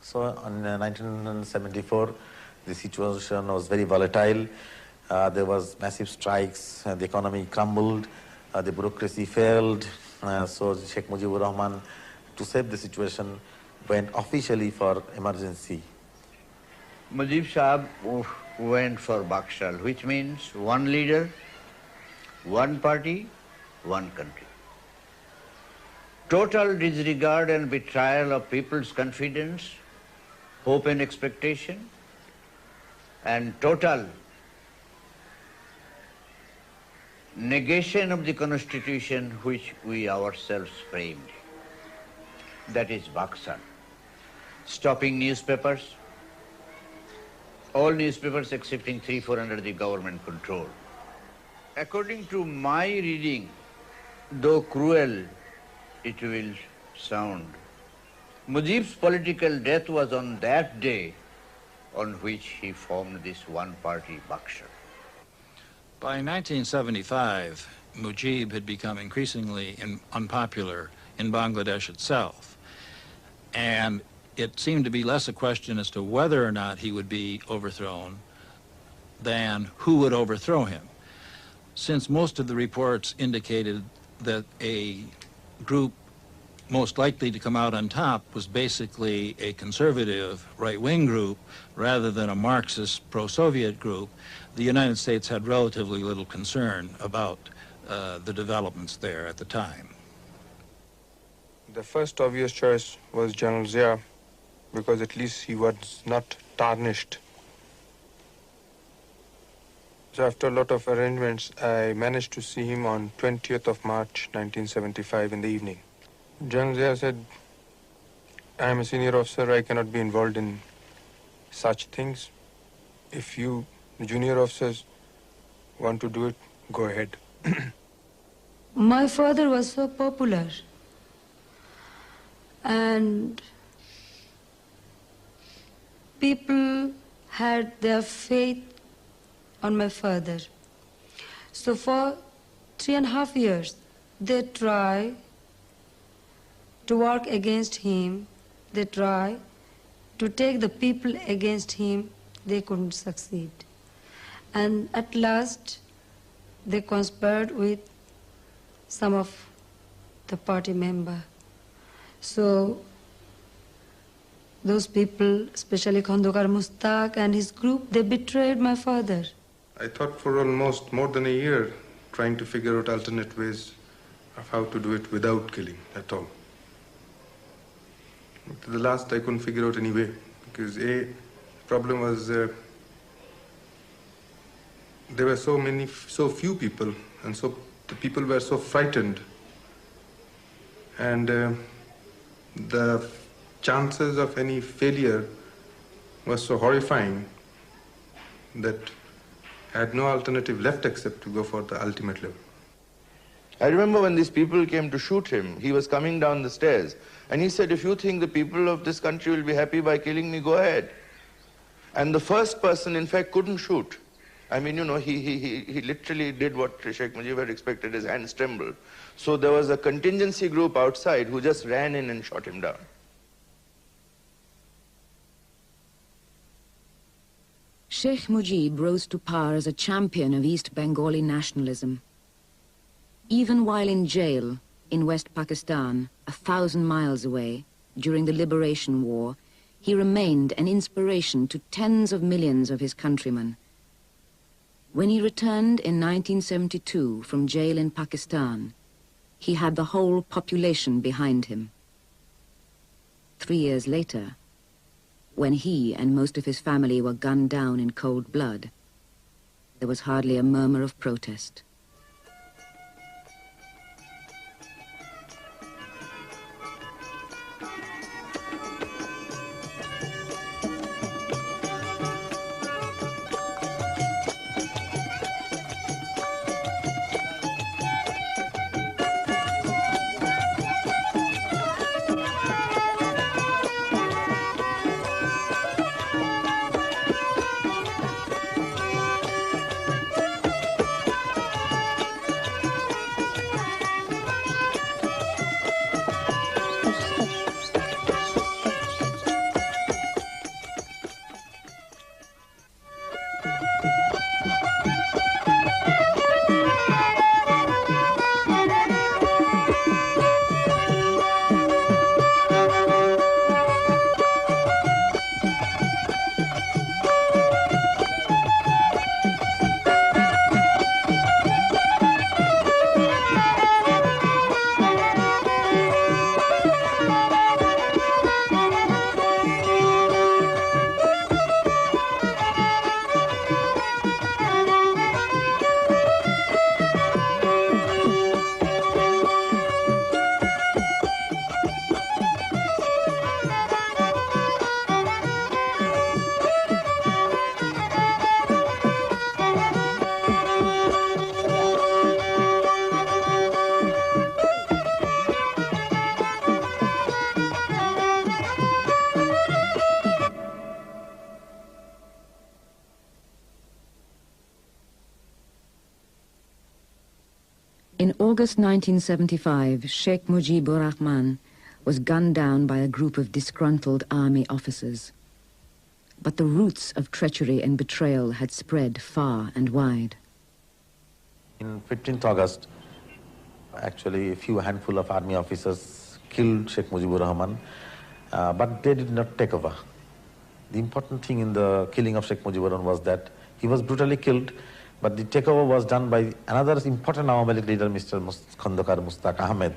So in 1974, the situation was very volatile. There was massive strikes, the economy crumbled, the bureaucracy failed. So Sheikh Mujibur Rahman, to save the situation, went officially for emergency. Mujib Saab went for Bakshal, which means one leader, one party, one country. Total disregard and betrayal of people's confidence, hope and expectation, and total negation of the constitution which we ourselves framed. That is Baksan. Stopping newspapers, all newspapers excepting 3-4 under the government control. According to my reading, though cruel it will sound, Mujib's political death was on that day on which he formed this one-party Bakshal. By 1975, Mujib had become increasingly unpopular in Bangladesh itself, and it seemed to be less a question as to whether or not he would be overthrown than who would overthrow him. Since most of the reports indicated that a group most likely to come out on top was basically a conservative right-wing group rather than a Marxist pro-Soviet group, the United States had relatively little concern about the developments there at the time. The first obvious choice was General Zia, because at least he was not tarnished. So after a lot of arrangements, I managed to see him on 20th of March 1975 in the evening. General Zia said, I am a senior officer, I cannot be involved in such things. If you, junior officers, want to do it, go ahead. My father was so popular, and people had their faith on my father. So for 3.5 years, they tried to work against him, they tried to take the people against him, they couldn't succeed. And at last, they conspired with some of the party member. So those people, especially Khandokar Mustaq and his group, they betrayed my father. I thought for almost more than a year, trying to figure out alternate ways of how to do it without killing at all. To the last, I couldn't figure out any way, because the problem was there were so few people, and so the people were so frightened, and the chances of any failure was so horrifying that I had no alternative left except to go for the ultimate level. I remember when these people came to shoot him, he was coming down the stairs, and he said, if you think the people of this country will be happy by killing me, go ahead. And the first person, in fact, couldn't shoot. I mean, you know, he literally did what Sheikh Mujib had expected, his hands trembled. So there was a contingency group outside who just ran in and shot him down. Sheikh Mujib rose to power as a champion of East Bengali nationalism. Even while in jail in West Pakistan, 1,000 miles away, during the Liberation War, he remained an inspiration to tens of millions of his countrymen. When he returned in 1972 from jail in Pakistan, he had the whole population behind him. 3 years later, when he and most of his family were gunned down in cold blood, there was hardly a murmur of protest. In August 1975, Sheikh Mujibur Rahman was gunned down by a group of disgruntled army officers. But the roots of treachery and betrayal had spread far and wide. In 15th August, actually a few handful of army officers killed Sheikh Mujibur Rahman, but they did not take over. The important thing in the killing of Sheikh Mujibur Rahman was that he was brutally killed, but the takeover was done by another important Awami League leader, Mr. Khandakar Mustaq Ahmed,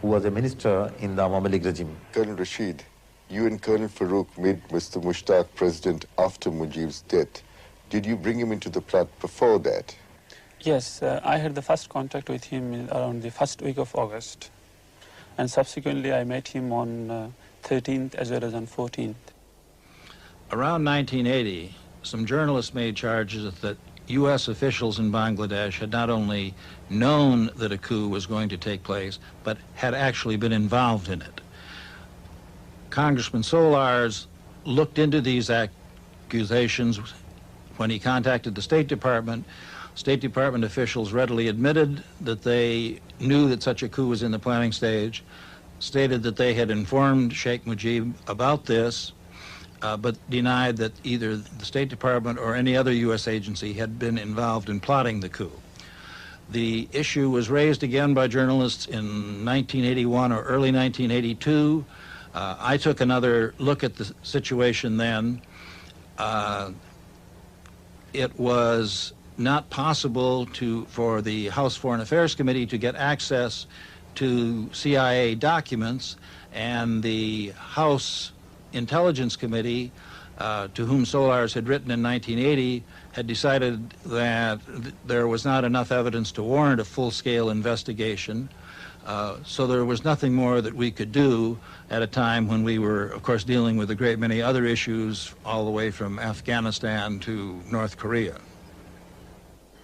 who was a minister in the Awami League regime. Colonel Rashid, you and Colonel Farouk made Mr. Mushtaq president after Mujib's death. Did you bring him into the plot before that? Yes, I had the first contact with him around the first week of August. And subsequently I met him on 13th as well as on 14th. Around 1980, some journalists made charges that U.S. officials in Bangladesh had not only known that a coup was going to take place, but had actually been involved in it. Congressman Solars looked into these accusations when he contacted the State Department. State Department officials readily admitted that they knew that such a coup was in the planning stage, stated that they had informed Sheikh Mujib about this, but denied that either the State Department or any other U.S. agency had been involved in plotting the coup. The issue was raised again by journalists in 1981 or early 1982. I took another look at the situation then. It was not possible for the House Foreign Affairs Committee to get access to CIA documents, and the House Intelligence Committee, to whom Solars had written in 1980, had decided that there was not enough evidence to warrant a full-scale investigation. So there was nothing more that we could do at a time when we were, of course, dealing with a great many other issues all the way from Afghanistan to North Korea.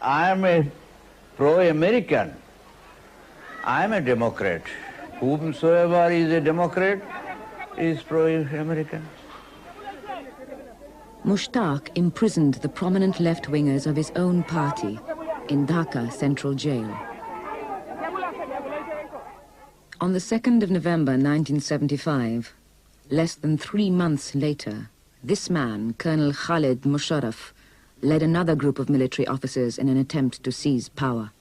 I am a pro-American, I am a Democrat. Whomsoever is a Democrat is pro-American. Mushtaq imprisoned the prominent left-wingers of his own party in Dhaka Central Jail. On the 2nd of November 1975, less than 3 months later, this man, Colonel Khalid Musharraf, led another group of military officers in an attempt to seize power.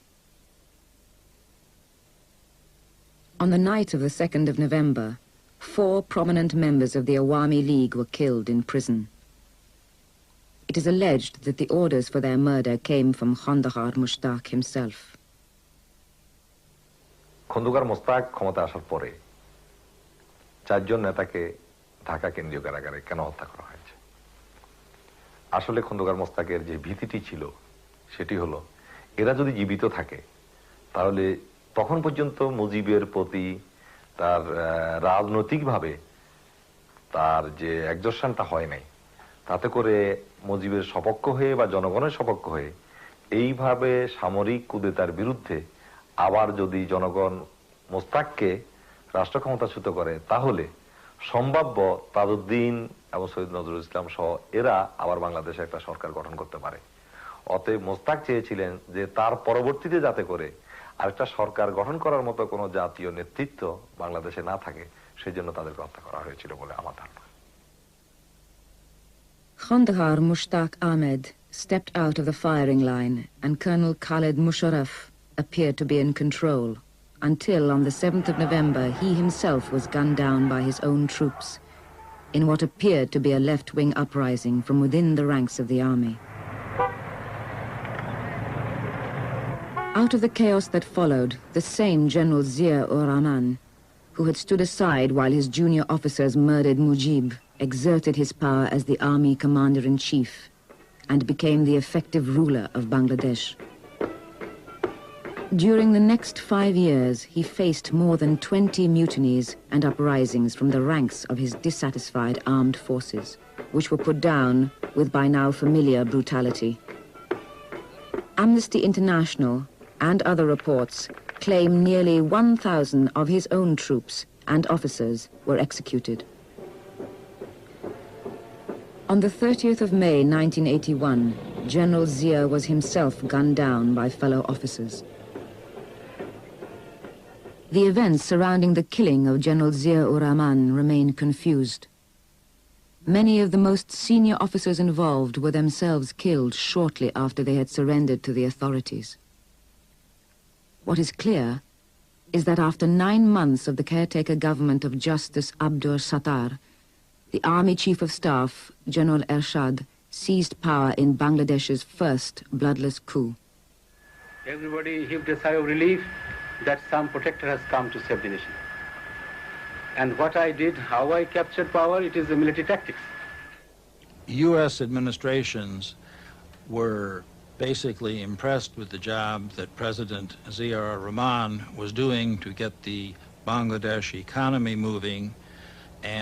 On the night of the 2nd of November, 4 prominent members of the Awami League were killed in prison. It is alleged that the orders for their murder came from Khandahar Mushtaq himself. Khandakar Mostak ক্ষমতা আসার পরে 4 জন নেতাকে ঢাকা কেন্দ্রীয় কারাগারে কেন হত্যা করা হয়েছে? আসলে খন্দকার মোস্তাকের যে ভীতিটি ছিল সেটি হলো এরা যদি জীবিত থাকে তাহলে তখন পর্যন্ত মুজিবের প্রতি তার রাজনৈতিকভাবে তার যে এক্সর্শনটা হয় নাই, তাতে করে মুজিবের সপক্ষ হয়ে বা জনগণের সপক্ষ হয়ে এইভাবে সামরিক কুদেতার বিরুদ্ধে আবার যদি জনগণ মোস্তাককে রাষ্ট্র ক্ষমতাচ্যুত করে তাহলে সম্ভাব্য তাজউদ্দিন এবং সৈয়দ নজরুল ইসলাম সহ এরা আবার বাংলাদেশে একটা সরকার গঠন করতে পারে। অতএব মোস্তাক চেয়েছিলেন যে তার পরবর্তীতে যাতে করে আরেকটা সরকার গঠন করার মতো কোনো জাতীয় নেতৃত্ব বাংলাদেশে না থাকে, সেজন্য তাদেরকে হত্যা করা হয়েছিল বলে আমার ধারণা। Khandahar Mushtaq Ahmed stepped out of the firing line and Colonel Khalid Musharraf appeared to be in control until on the 7th of November he himself was gunned down by his own troops in what appeared to be a left-wing uprising from within the ranks of the army. Out of the chaos that followed, the same General Zia-ur-Rahman, who had stood aside while his junior officers murdered Mujib, exerted his power as the army commander-in-chief and became the effective ruler of Bangladesh. During the next 5 years, he faced more than 20 mutinies and uprisings from the ranks of his dissatisfied armed forces, which were put down with by now familiar brutality. Amnesty International and other reports claim nearly 1,000 of his own troops and officers were executed. On the 30th of May 1981, General Zia was himself gunned down by fellow officers. The events surrounding the killing of General Zia-ur-Rahman remain confused. Many of the most senior officers involved were themselves killed shortly after they had surrendered to the authorities. What is clear is that after 9 months of the caretaker government of Justice Abdur Sattar, the Army Chief of Staff, General Ershad, seized power in Bangladesh's first bloodless coup. Everybody heaved a sigh of relief that some protector has come to save the nation. And what I did, how I captured power, it is the military tactics. U.S. administrations were basically impressed with the job that President Zia-ur-Rahman was doing to get the Bangladesh economy moving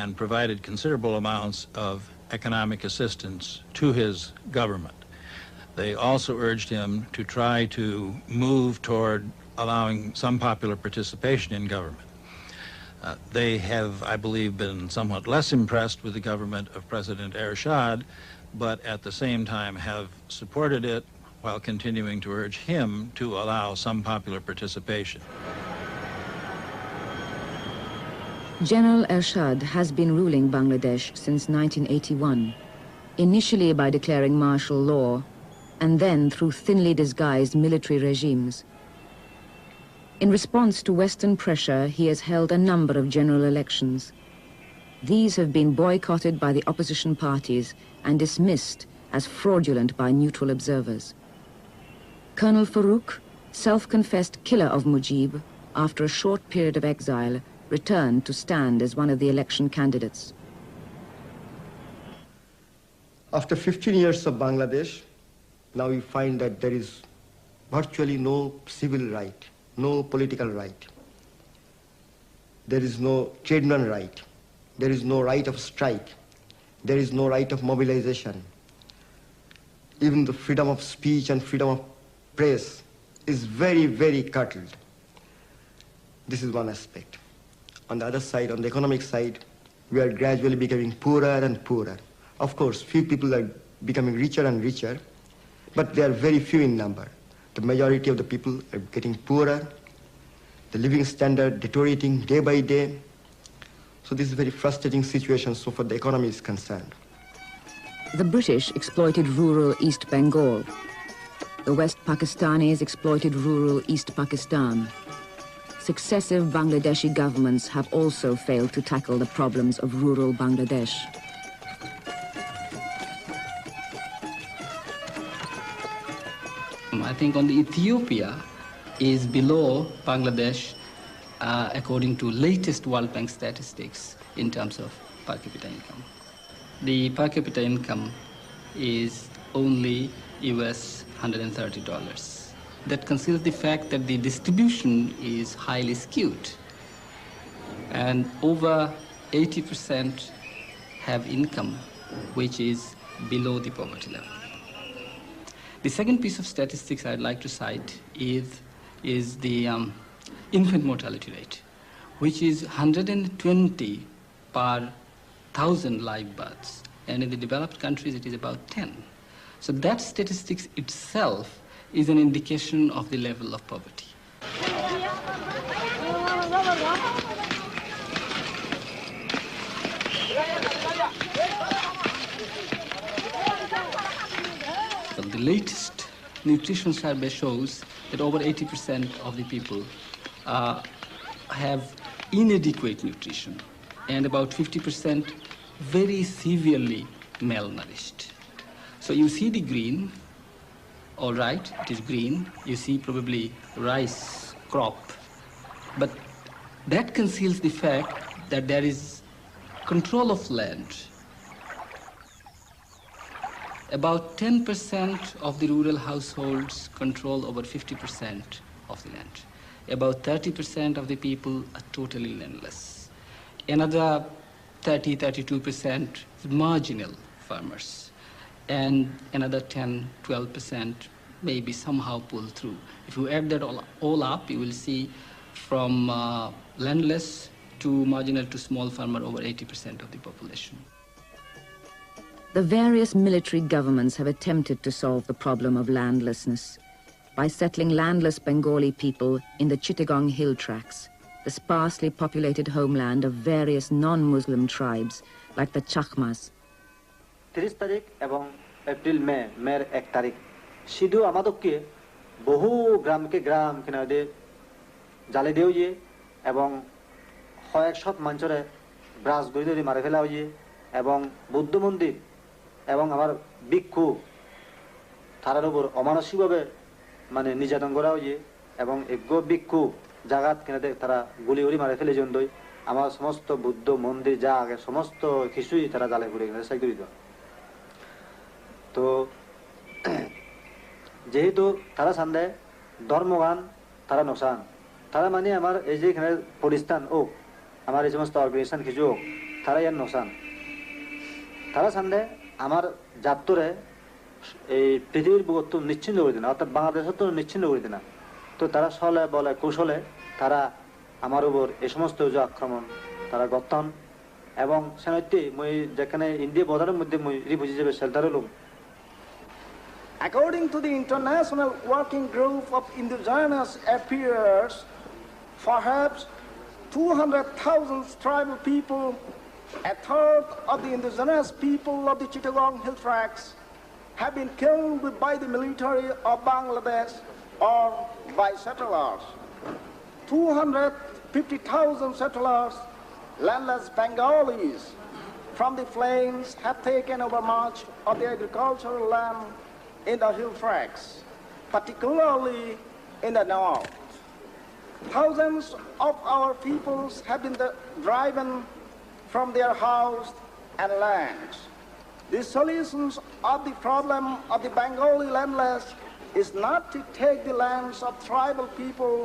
and provided considerable amounts of economic assistance to his government. They also urged him to try to move toward allowing some popular participation in government. They have, I believe, been somewhat less impressed with the government of President Ershad, but at the same time have supported it while continuing to urge him to allow some popular participation. General Ershad has been ruling Bangladesh since 1981, initially by declaring martial law, and then through thinly disguised military regimes. In response to Western pressure, he has held a number of general elections. These have been boycotted by the opposition parties and dismissed as fraudulent by neutral observers. Colonel Farouk, self-confessed killer of Mujib, after a short period of exile, returned to stand as one of the election candidates. After 15 years of Bangladesh, now we find that there is virtually no civil right, no political right. There is no trademark right. There is no right of strike. There is no right of mobilization. Even the freedom of speech and freedom of press is very, very curtailed. This is one aspect. On the other side, on the economic side, we are gradually becoming poorer and poorer. Of course, few people are becoming richer and richer, but they are very few in number. The majority of the people are getting poorer, the living standard deteriorating day by day. So this is a very frustrating situation so far the economy is concerned. The British exploited rural East Bengal. The West Pakistanis exploited rural East Pakistan. Successive Bangladeshi governments have also failed to tackle the problems of rural Bangladesh. I think on the Ethiopia is below Bangladesh according to latest World Bank statistics in terms of per capita income. The per capita income is only US $130. That conceals the fact that the distribution is highly skewed, and over 80% have income which is below the poverty level. The second piece of statistics I'd like to cite is the infant mortality rate, which is 120 per 1,000 live births, and in the developed countries it is about 10. So that statistics itself is an indication of the level of poverty. So the latest nutrition survey shows that over 80% of the people have inadequate nutrition, and about 50% very severely malnourished. So you see the green, all right, it is green. You see probably rice crop, but that conceals the fact that there is control of land. About 10% of the rural households control over 50% of the land. About 30% of the people are totally landless. Another 32% is marginal farmers. And another 10-12% maybe somehow pull through. If you add that all up, you will see from landless to marginal to small farmer, over 80% of the population. The various military governments have attempted to solve the problem of landlessness by settling landless Bengali people in the Chittagong hill tracts, the sparsely populated homeland of various non-Muslim tribes like the Chakmas. 30 তারিখ এবং April মের 1 তারিখ সিধু আমাদেরকে বহু গ্রামকে গ্রাম কিনারে জালে দেওয়ে এবং কয়েকশত মানুষরে ব্রাশ গড়ি ধরে মারে ফেলা হয়ে এবং বুদ্ধ মন্দির এবং আমার ভিক্ষু তারার উপর অমানসিকভাবে মানে নির্যাতন করা হয়ে এবং এগ্য ভিক্ষু জাগাত কিনারে তারা গুলি উড়ি মারে ফেলে জন্যই আমার সমস্ত বুদ্ধ মন্দির যা আগে সমস্ত কিছুই তারা জালে ঘুরে কিনারে সাই করে দিত। তো যেহেতু তারা সান্দে ধর্মগান তারা নকশান তারা মানে আমার এই যে এখানে পরিস্থান ও আমার এই সমস্ত অর্গানাইজেশন কিছু হোক তারা ইয়ার নকশান তারা সান্দে আমার জাতরে এই পৃথিবীর বুকত নিশ্চিন্ত করে দিনা অর্থাৎ বাংলাদেশের তো নিশ্চিন্ত করে দিনা। তো তারা ছলে বলে কৌশলে তারা আমার উপর এই সমস্ত যে আক্রমণ তারা গঠন এবং সেনৈতে মই যেখানে ইন্ডিয়া বর্ডারের মধ্যে মই রিফিউজি হিসেবে শেল্টার হলাম। According to the International Working Group of Indigenous Affairs, perhaps 200,000 tribal people, a third of the indigenous people of the Chittagong Hill Tracts, have been killed by the military of Bangladesh or by settlers. 250,000 settlers, landless Bengalis, from the plains have taken over much of the agricultural land in the hill tracts, particularly in the north. Thousands of our peoples have been driven from their house and lands. The solutions of the problem of the Bengali landless is not to take the lands of tribal people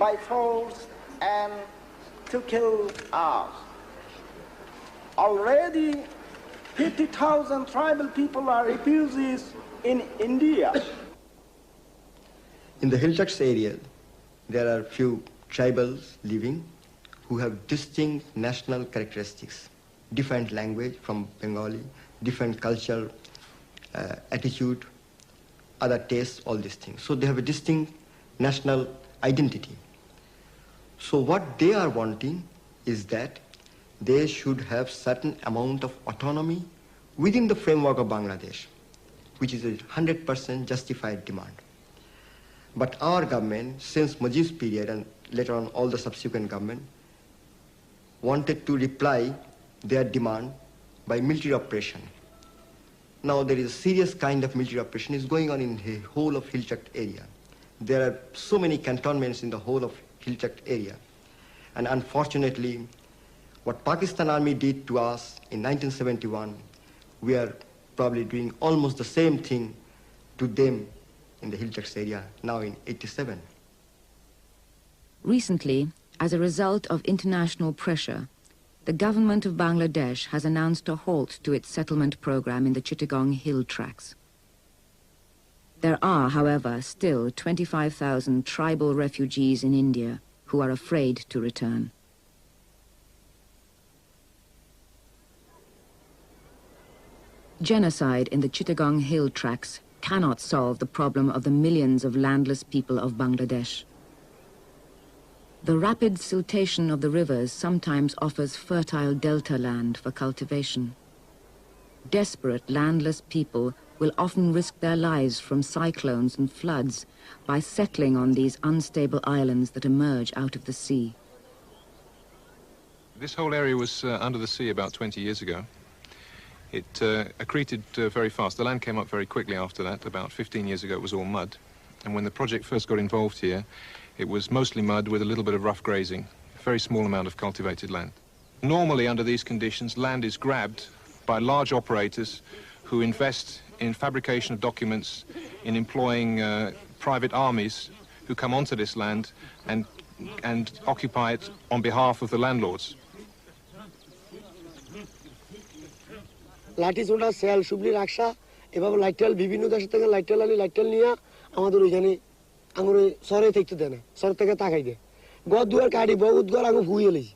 by force and to kill us. Already 50,000 tribal people are refugees in India. In the hill tracts area, there are few tribals living who have distinct national characteristics, different language from Bengali, different cultural attitude, other tastes, all these things. So they have a distinct national identity. So what they are wanting is that they should have certain amount of autonomy within the framework of Bangladesh, which is a 100% justified demand. But our government, since Mujib's period and later on all the subsequent government, wanted to reply their demand by military operation. Now there is a serious kind of military operation is going on in the whole of Hilchakt area. There are so many cantonments in the whole of Hilchakt area. And unfortunately, what Pakistan Army did to us in 1971, we are probably doing almost the same thing to them in the Hilchakt area now in 87. Recently, as a result of international pressure, the government of Bangladesh has announced a halt to its settlement program in the Chittagong Hill Tracts. There are, however, still 25,000 tribal refugees in India who are afraid to return. Genocide in the Chittagong Hill Tracts cannot solve the problem of the millions of landless people of Bangladesh. The rapid siltation of the rivers sometimes offers fertile delta land for cultivation. Desperate landless people will often risk their lives from cyclones and floods by settling on these unstable islands that emerge out of the sea. This whole area was under the sea about 20 years ago. It accreted very fast. The land came up very quickly after that. About 15 years ago it was all mud. And when the project first got involved here, it was mostly mud with a little bit of rough grazing, a very small amount of cultivated land. Normally, under these conditions, land is grabbed by large operators who invest in fabrication of documents, in employing private armies who come onto this land and occupy it on behalf of the landlords. লাঠি ছোটা sell সুবলি রাখসা এভাবে লাইটেল বিভিন্ন দেশ থেকে লাইটেল নিয়ে আমাদের ওইখানে আঙুরে সরে থাকতে দেয় না সর থেকে তাকাই দেয় গদ দুয়ার কাটি বহুত ঘর আঙু হুইয়ে লিছি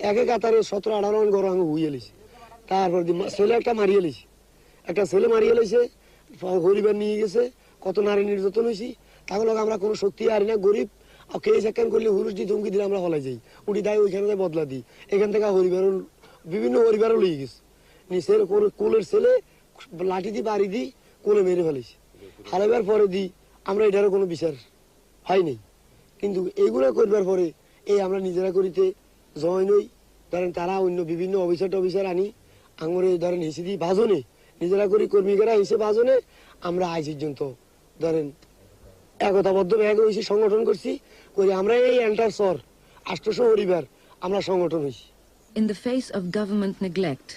একে কাতারে 17-18 ঘর আঙু হুইয়ে লিছি তারপর ছেলে একটা মারিয়ে লিছি একটা ছেলে মারিয়ে লিছে গরিবের নিয়ে গেছে কত নারী নির্যাতন হয়েছি তাহলে আমরা কোনো শক্তি আর না গরিব আর কেস একখান করলে হুরুস দিয়ে ধমকি দিলে আমরা হলাই যাই উঠি দায় ওইখানে বদলা দিই এখান থেকে হরিবারও বিভিন্ন হরিবারও লিয়ে গেছে নিচের কোলের ছেলে লাঠি দিয়ে বাড়ি দিই কোলে মেরে ফেলেছি হারাবার পরে দিই আমরা এটারও কোনো বিচার হয়নি কিন্তু এইগুলো করবার পরে এই আমরা নিজেরা করিতে জয়েন হই ধরেন তারা অন্য বিভিন্ন অফিসার আনি আঙুরে ধরেন হিসে দিই বাজনে নিজেরা করি কর্মীরা হিসে বাজনে আমরা আজ পর্যন্ত ধরেন একতাবদ্ধ ব্যাগ হয়েছি সংগঠন করছি করে আমরা এই এন্টার সর 800 পরিবার আমরা সংগঠন হয়েছি। In the face of government neglect,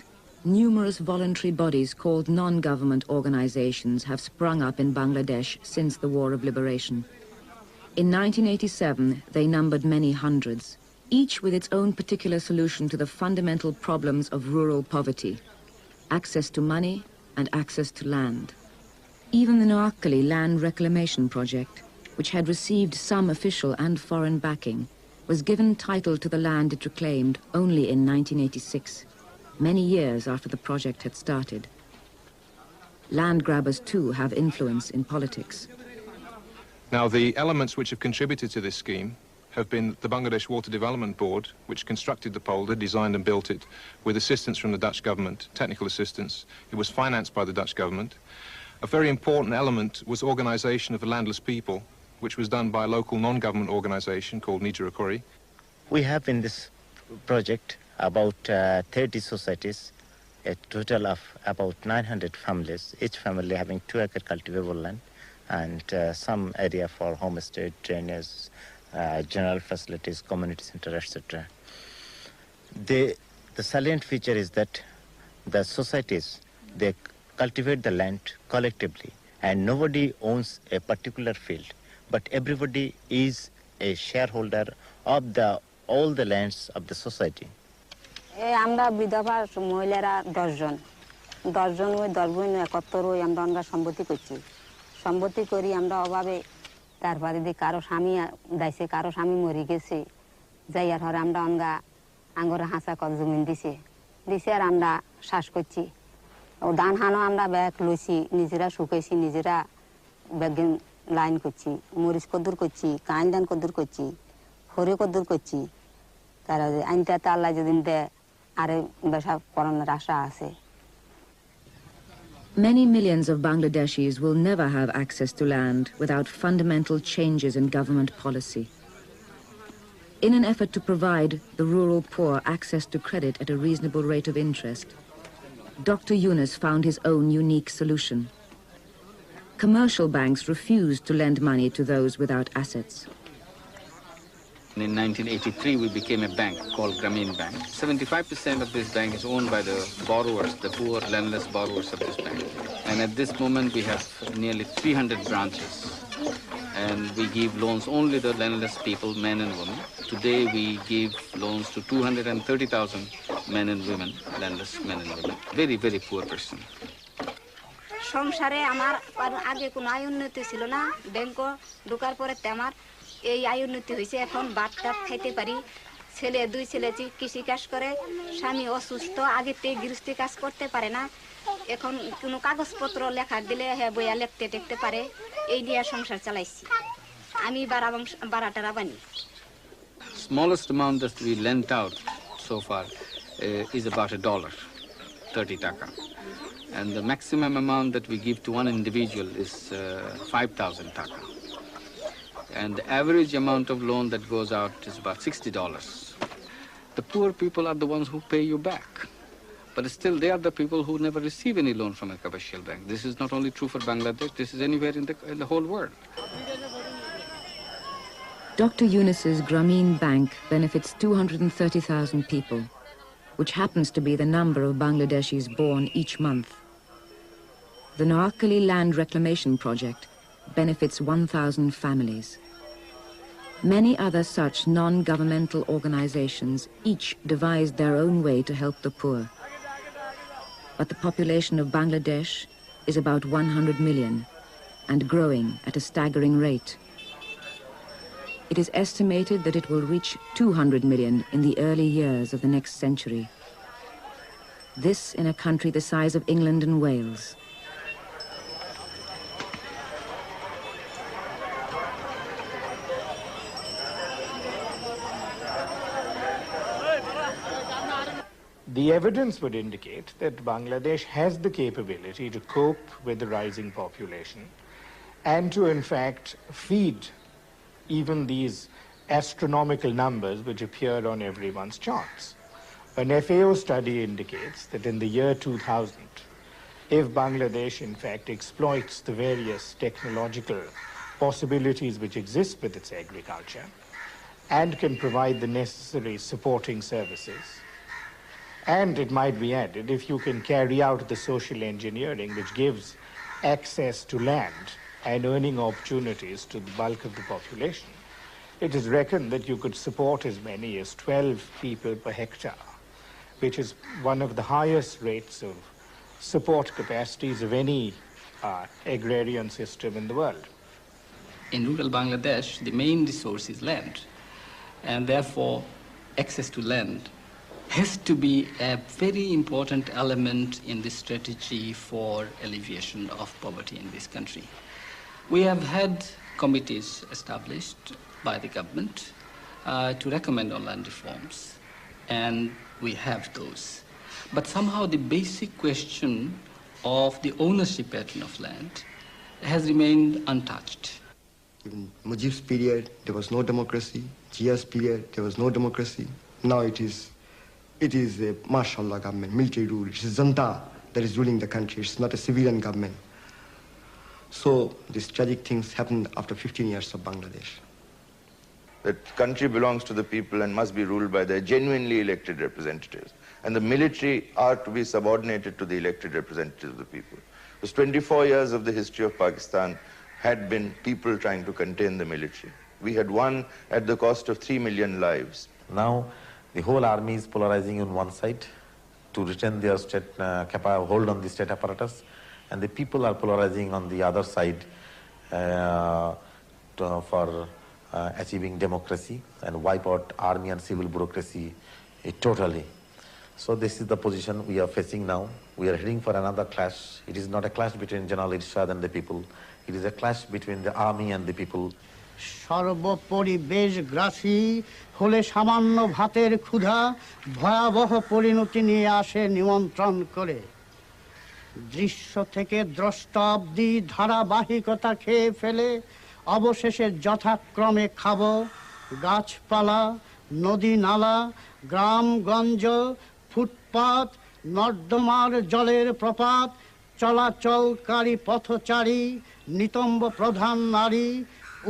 numerous voluntary bodies called non-government organizations have sprung up in Bangladesh since the War of Liberation. In 1987, they numbered many hundreds, each with its own particular solution to the fundamental problems of rural poverty, access to money and access to land. Even the Noakhali Land Reclamation Project, which had received some official and foreign backing, was given title to the land it reclaimed only in 1986. Many years after the project had started. Land grabbers, too, have influence in politics. Now, the elements which have contributed to this scheme have been the Bangladesh Water Development Board, which constructed the polder, designed and built it, with assistance from the Dutch government, technical assistance. It was financed by the Dutch government. A very important element was organisation of the landless people, which was done by a local non-government organisation called Nijirakuri. We have in this project about 30 societies, a total of about 900 families, each family having 2-acre cultivable land and some area for homestay, drainage, general facilities, community center, etc. The salient feature is that the societies, they cultivate the land collectively and nobody owns a particular field, but everybody is a shareholder of all the lands of the society. আমরা বিধবা মহিলারা 10 জন ওই 10 বোন একত্র হই আমরা সম্পত্তি করছি সম্পত্তি করি আমরা অভাবে তারপরে দি কারো স্বামী দাইছে কারো স্বামী মরে গেছে যাইয়ার হরে আমরা অনগা আঙ্গুর হাঁসা কল জমিন দিছে আর আমরা শ্বাস করছি ও ধান হানো আমরা ব্যাগ লইছি নিজেরা শুকাইছি নিজেরা ব্যাগিন লাইন করছি মরিচ কদ্দুর করছি কাইল ধান কদ্দুর করছি হরে কদ্দুর করছি তারা আইনটাতে আল্লাহ যদি দেয় আরে বেশা পড়ানোর আশা আছে। Many millions of Bangladeshis will never have access to land without fundamental changes in government policy. In an effort to provide the rural poor access to credit at a reasonable rate of interest, Dr. Yunus found his own unique solution. Commercial banks refused to lend money to those without assets. In 1983, we became a bank called Grameen Bank. 75% of this bank is owned by the borrowers, the poor landless borrowers of this bank. And at this moment, we have nearly 300 branches. And we give loans only to landless people, men and women. Today, we give loans to 230,000 men and women, landless men and women. Very, very poor person. সংসারে আমার আগে কোনো আয় উন্নতি ছিল না, bank ঢোকার পরে আমার এই আয় উন্নতি হয়েছে। এখন ভাত টাত খাইতে পারি, দুই ছেলে কৃষি কাজ করে, স্বামী অসুস্থ, আগে তে গৃহস্থী কাজ করতে পারে না, এখন কোনো কাগজপত্র লেখা দিলে হ্যাঁ বইয়া লিখতে টেকতে পারে, এই নিয়ে সংসার চালাইছি। আমি বাড়াটারা বানি। Smallest amount that we lent out so far is about $1, 30 taka. And the maximum amount that we give to one individual is 5,000 taka. And the average amount of loan that goes out is about $60. The poor people are the ones who pay you back. But still, they are the people who never receive any loan from a commercial bank. This is not only true for Bangladesh, this is anywhere in the whole world. Dr. Yunus's Grameen Bank benefits 230,000 people, which happens to be the number of Bangladeshis born each month. The Noakhali Land Reclamation Project benefits 1,000 families. Many other such non-governmental organizations each devised their own way to help the poor. But the population of Bangladesh is about 100 million and growing at a staggering rate. It is estimated that it will reach 200 million in the early years of the next century. This in a country the size of England and Wales. The evidence would indicate that Bangladesh has the capability to cope with the rising population and to, in fact, feed even these astronomical numbers which appear on everyone's charts. An FAO study indicates that in the year 2000, if Bangladesh, in fact, exploits the various technological possibilities which exist with its agriculture and can provide the necessary supporting services, and it might be added, if you can carry out the social engineering which gives access to land and earning opportunities to the bulk of the population, it is reckoned that you could support as many as 12 people per hectare, which is one of the highest rates of support capacities of any agrarian system in the world. In rural Bangladesh, the main resource is land, and therefore access to land has to be a very important element in the strategy for alleviation of poverty in this country. We have had committees established by the government to recommend on land reforms, and we have those. But somehow the basic question of the ownership pattern of land has remained untouched. In Mujib's period, there was no democracy. Jia's period, there was no democracy. Now it is a martial law government, military rule. It is junta that is ruling the country. It's not a civilian government. So these tragic things happened after 15 years of Bangladesh. The country belongs to the people and must be ruled by their genuinely elected representatives. And the military are to be subordinated to the elected representatives of the people. Those 24 years of the history of Pakistan had been people trying to contain the military. We had won at the cost of 3 million lives. Now, the whole army is polarizing on one side to retain their state hold on the state apparatus, and the people are polarizing on the other side for achieving democracy and wipe out army and civil bureaucracy totally. So this is the position we are facing now. We are heading for another clash. It is not a clash between General Irshad and the people. It is a clash between the army and the people. সর্বোপরি বেশগ্রাসী হলে সামান্য ভাতের ক্ষুধা ভয়াবহ পরিণতি নিয়ে আসে নিমন্ত্রণ করে। দৃশ্য থেকে দ্রষ্টা অবধি ধারাবাহিকতা খেয়ে ফেলে অবশেষে যথাক্রমে খাবো গাছপালা, নদী নালা, গ্রামগঞ্জ, ফুটপাত, নর্দমার জলের প্রপাত, চলাচলকারী পথচারী, নিতম্ব প্রধান নারী,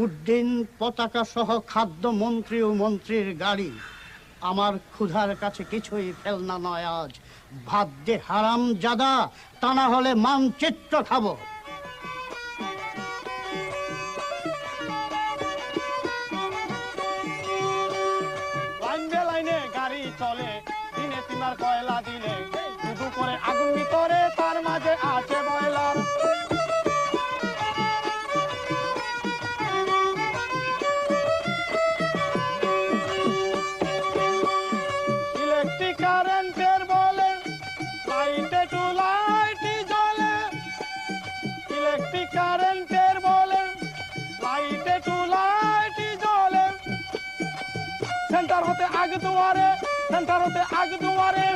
উড্ডীন পতাকা সহ খাদ্যমন্ত্রী ও মন্ত্রীর গাড়ি। আমার ক্ষুধার কাছে কিছুই ফেলনা নয় আজ। ভাত দে হারাম জাদা, তা না হলে মানচিত্র খাবো। লাইনে লাইনে গাড়ি চলে, দিনে তিনার কয়লা দিলে, শুধু করে আগুন ভিতরে, তার মাঝে আছে বয়লার। ইলেকট্রিক কারেন্টের বলে লাইটে টু লাইটই জ্বলে, ইলেকট্রিক কারেন্টের বলে লাইটে টু লাইটই জ্বলে। সেন্টার হতে আগ দুয়ারে, সেন্টার হতে আগ দুয়ারে,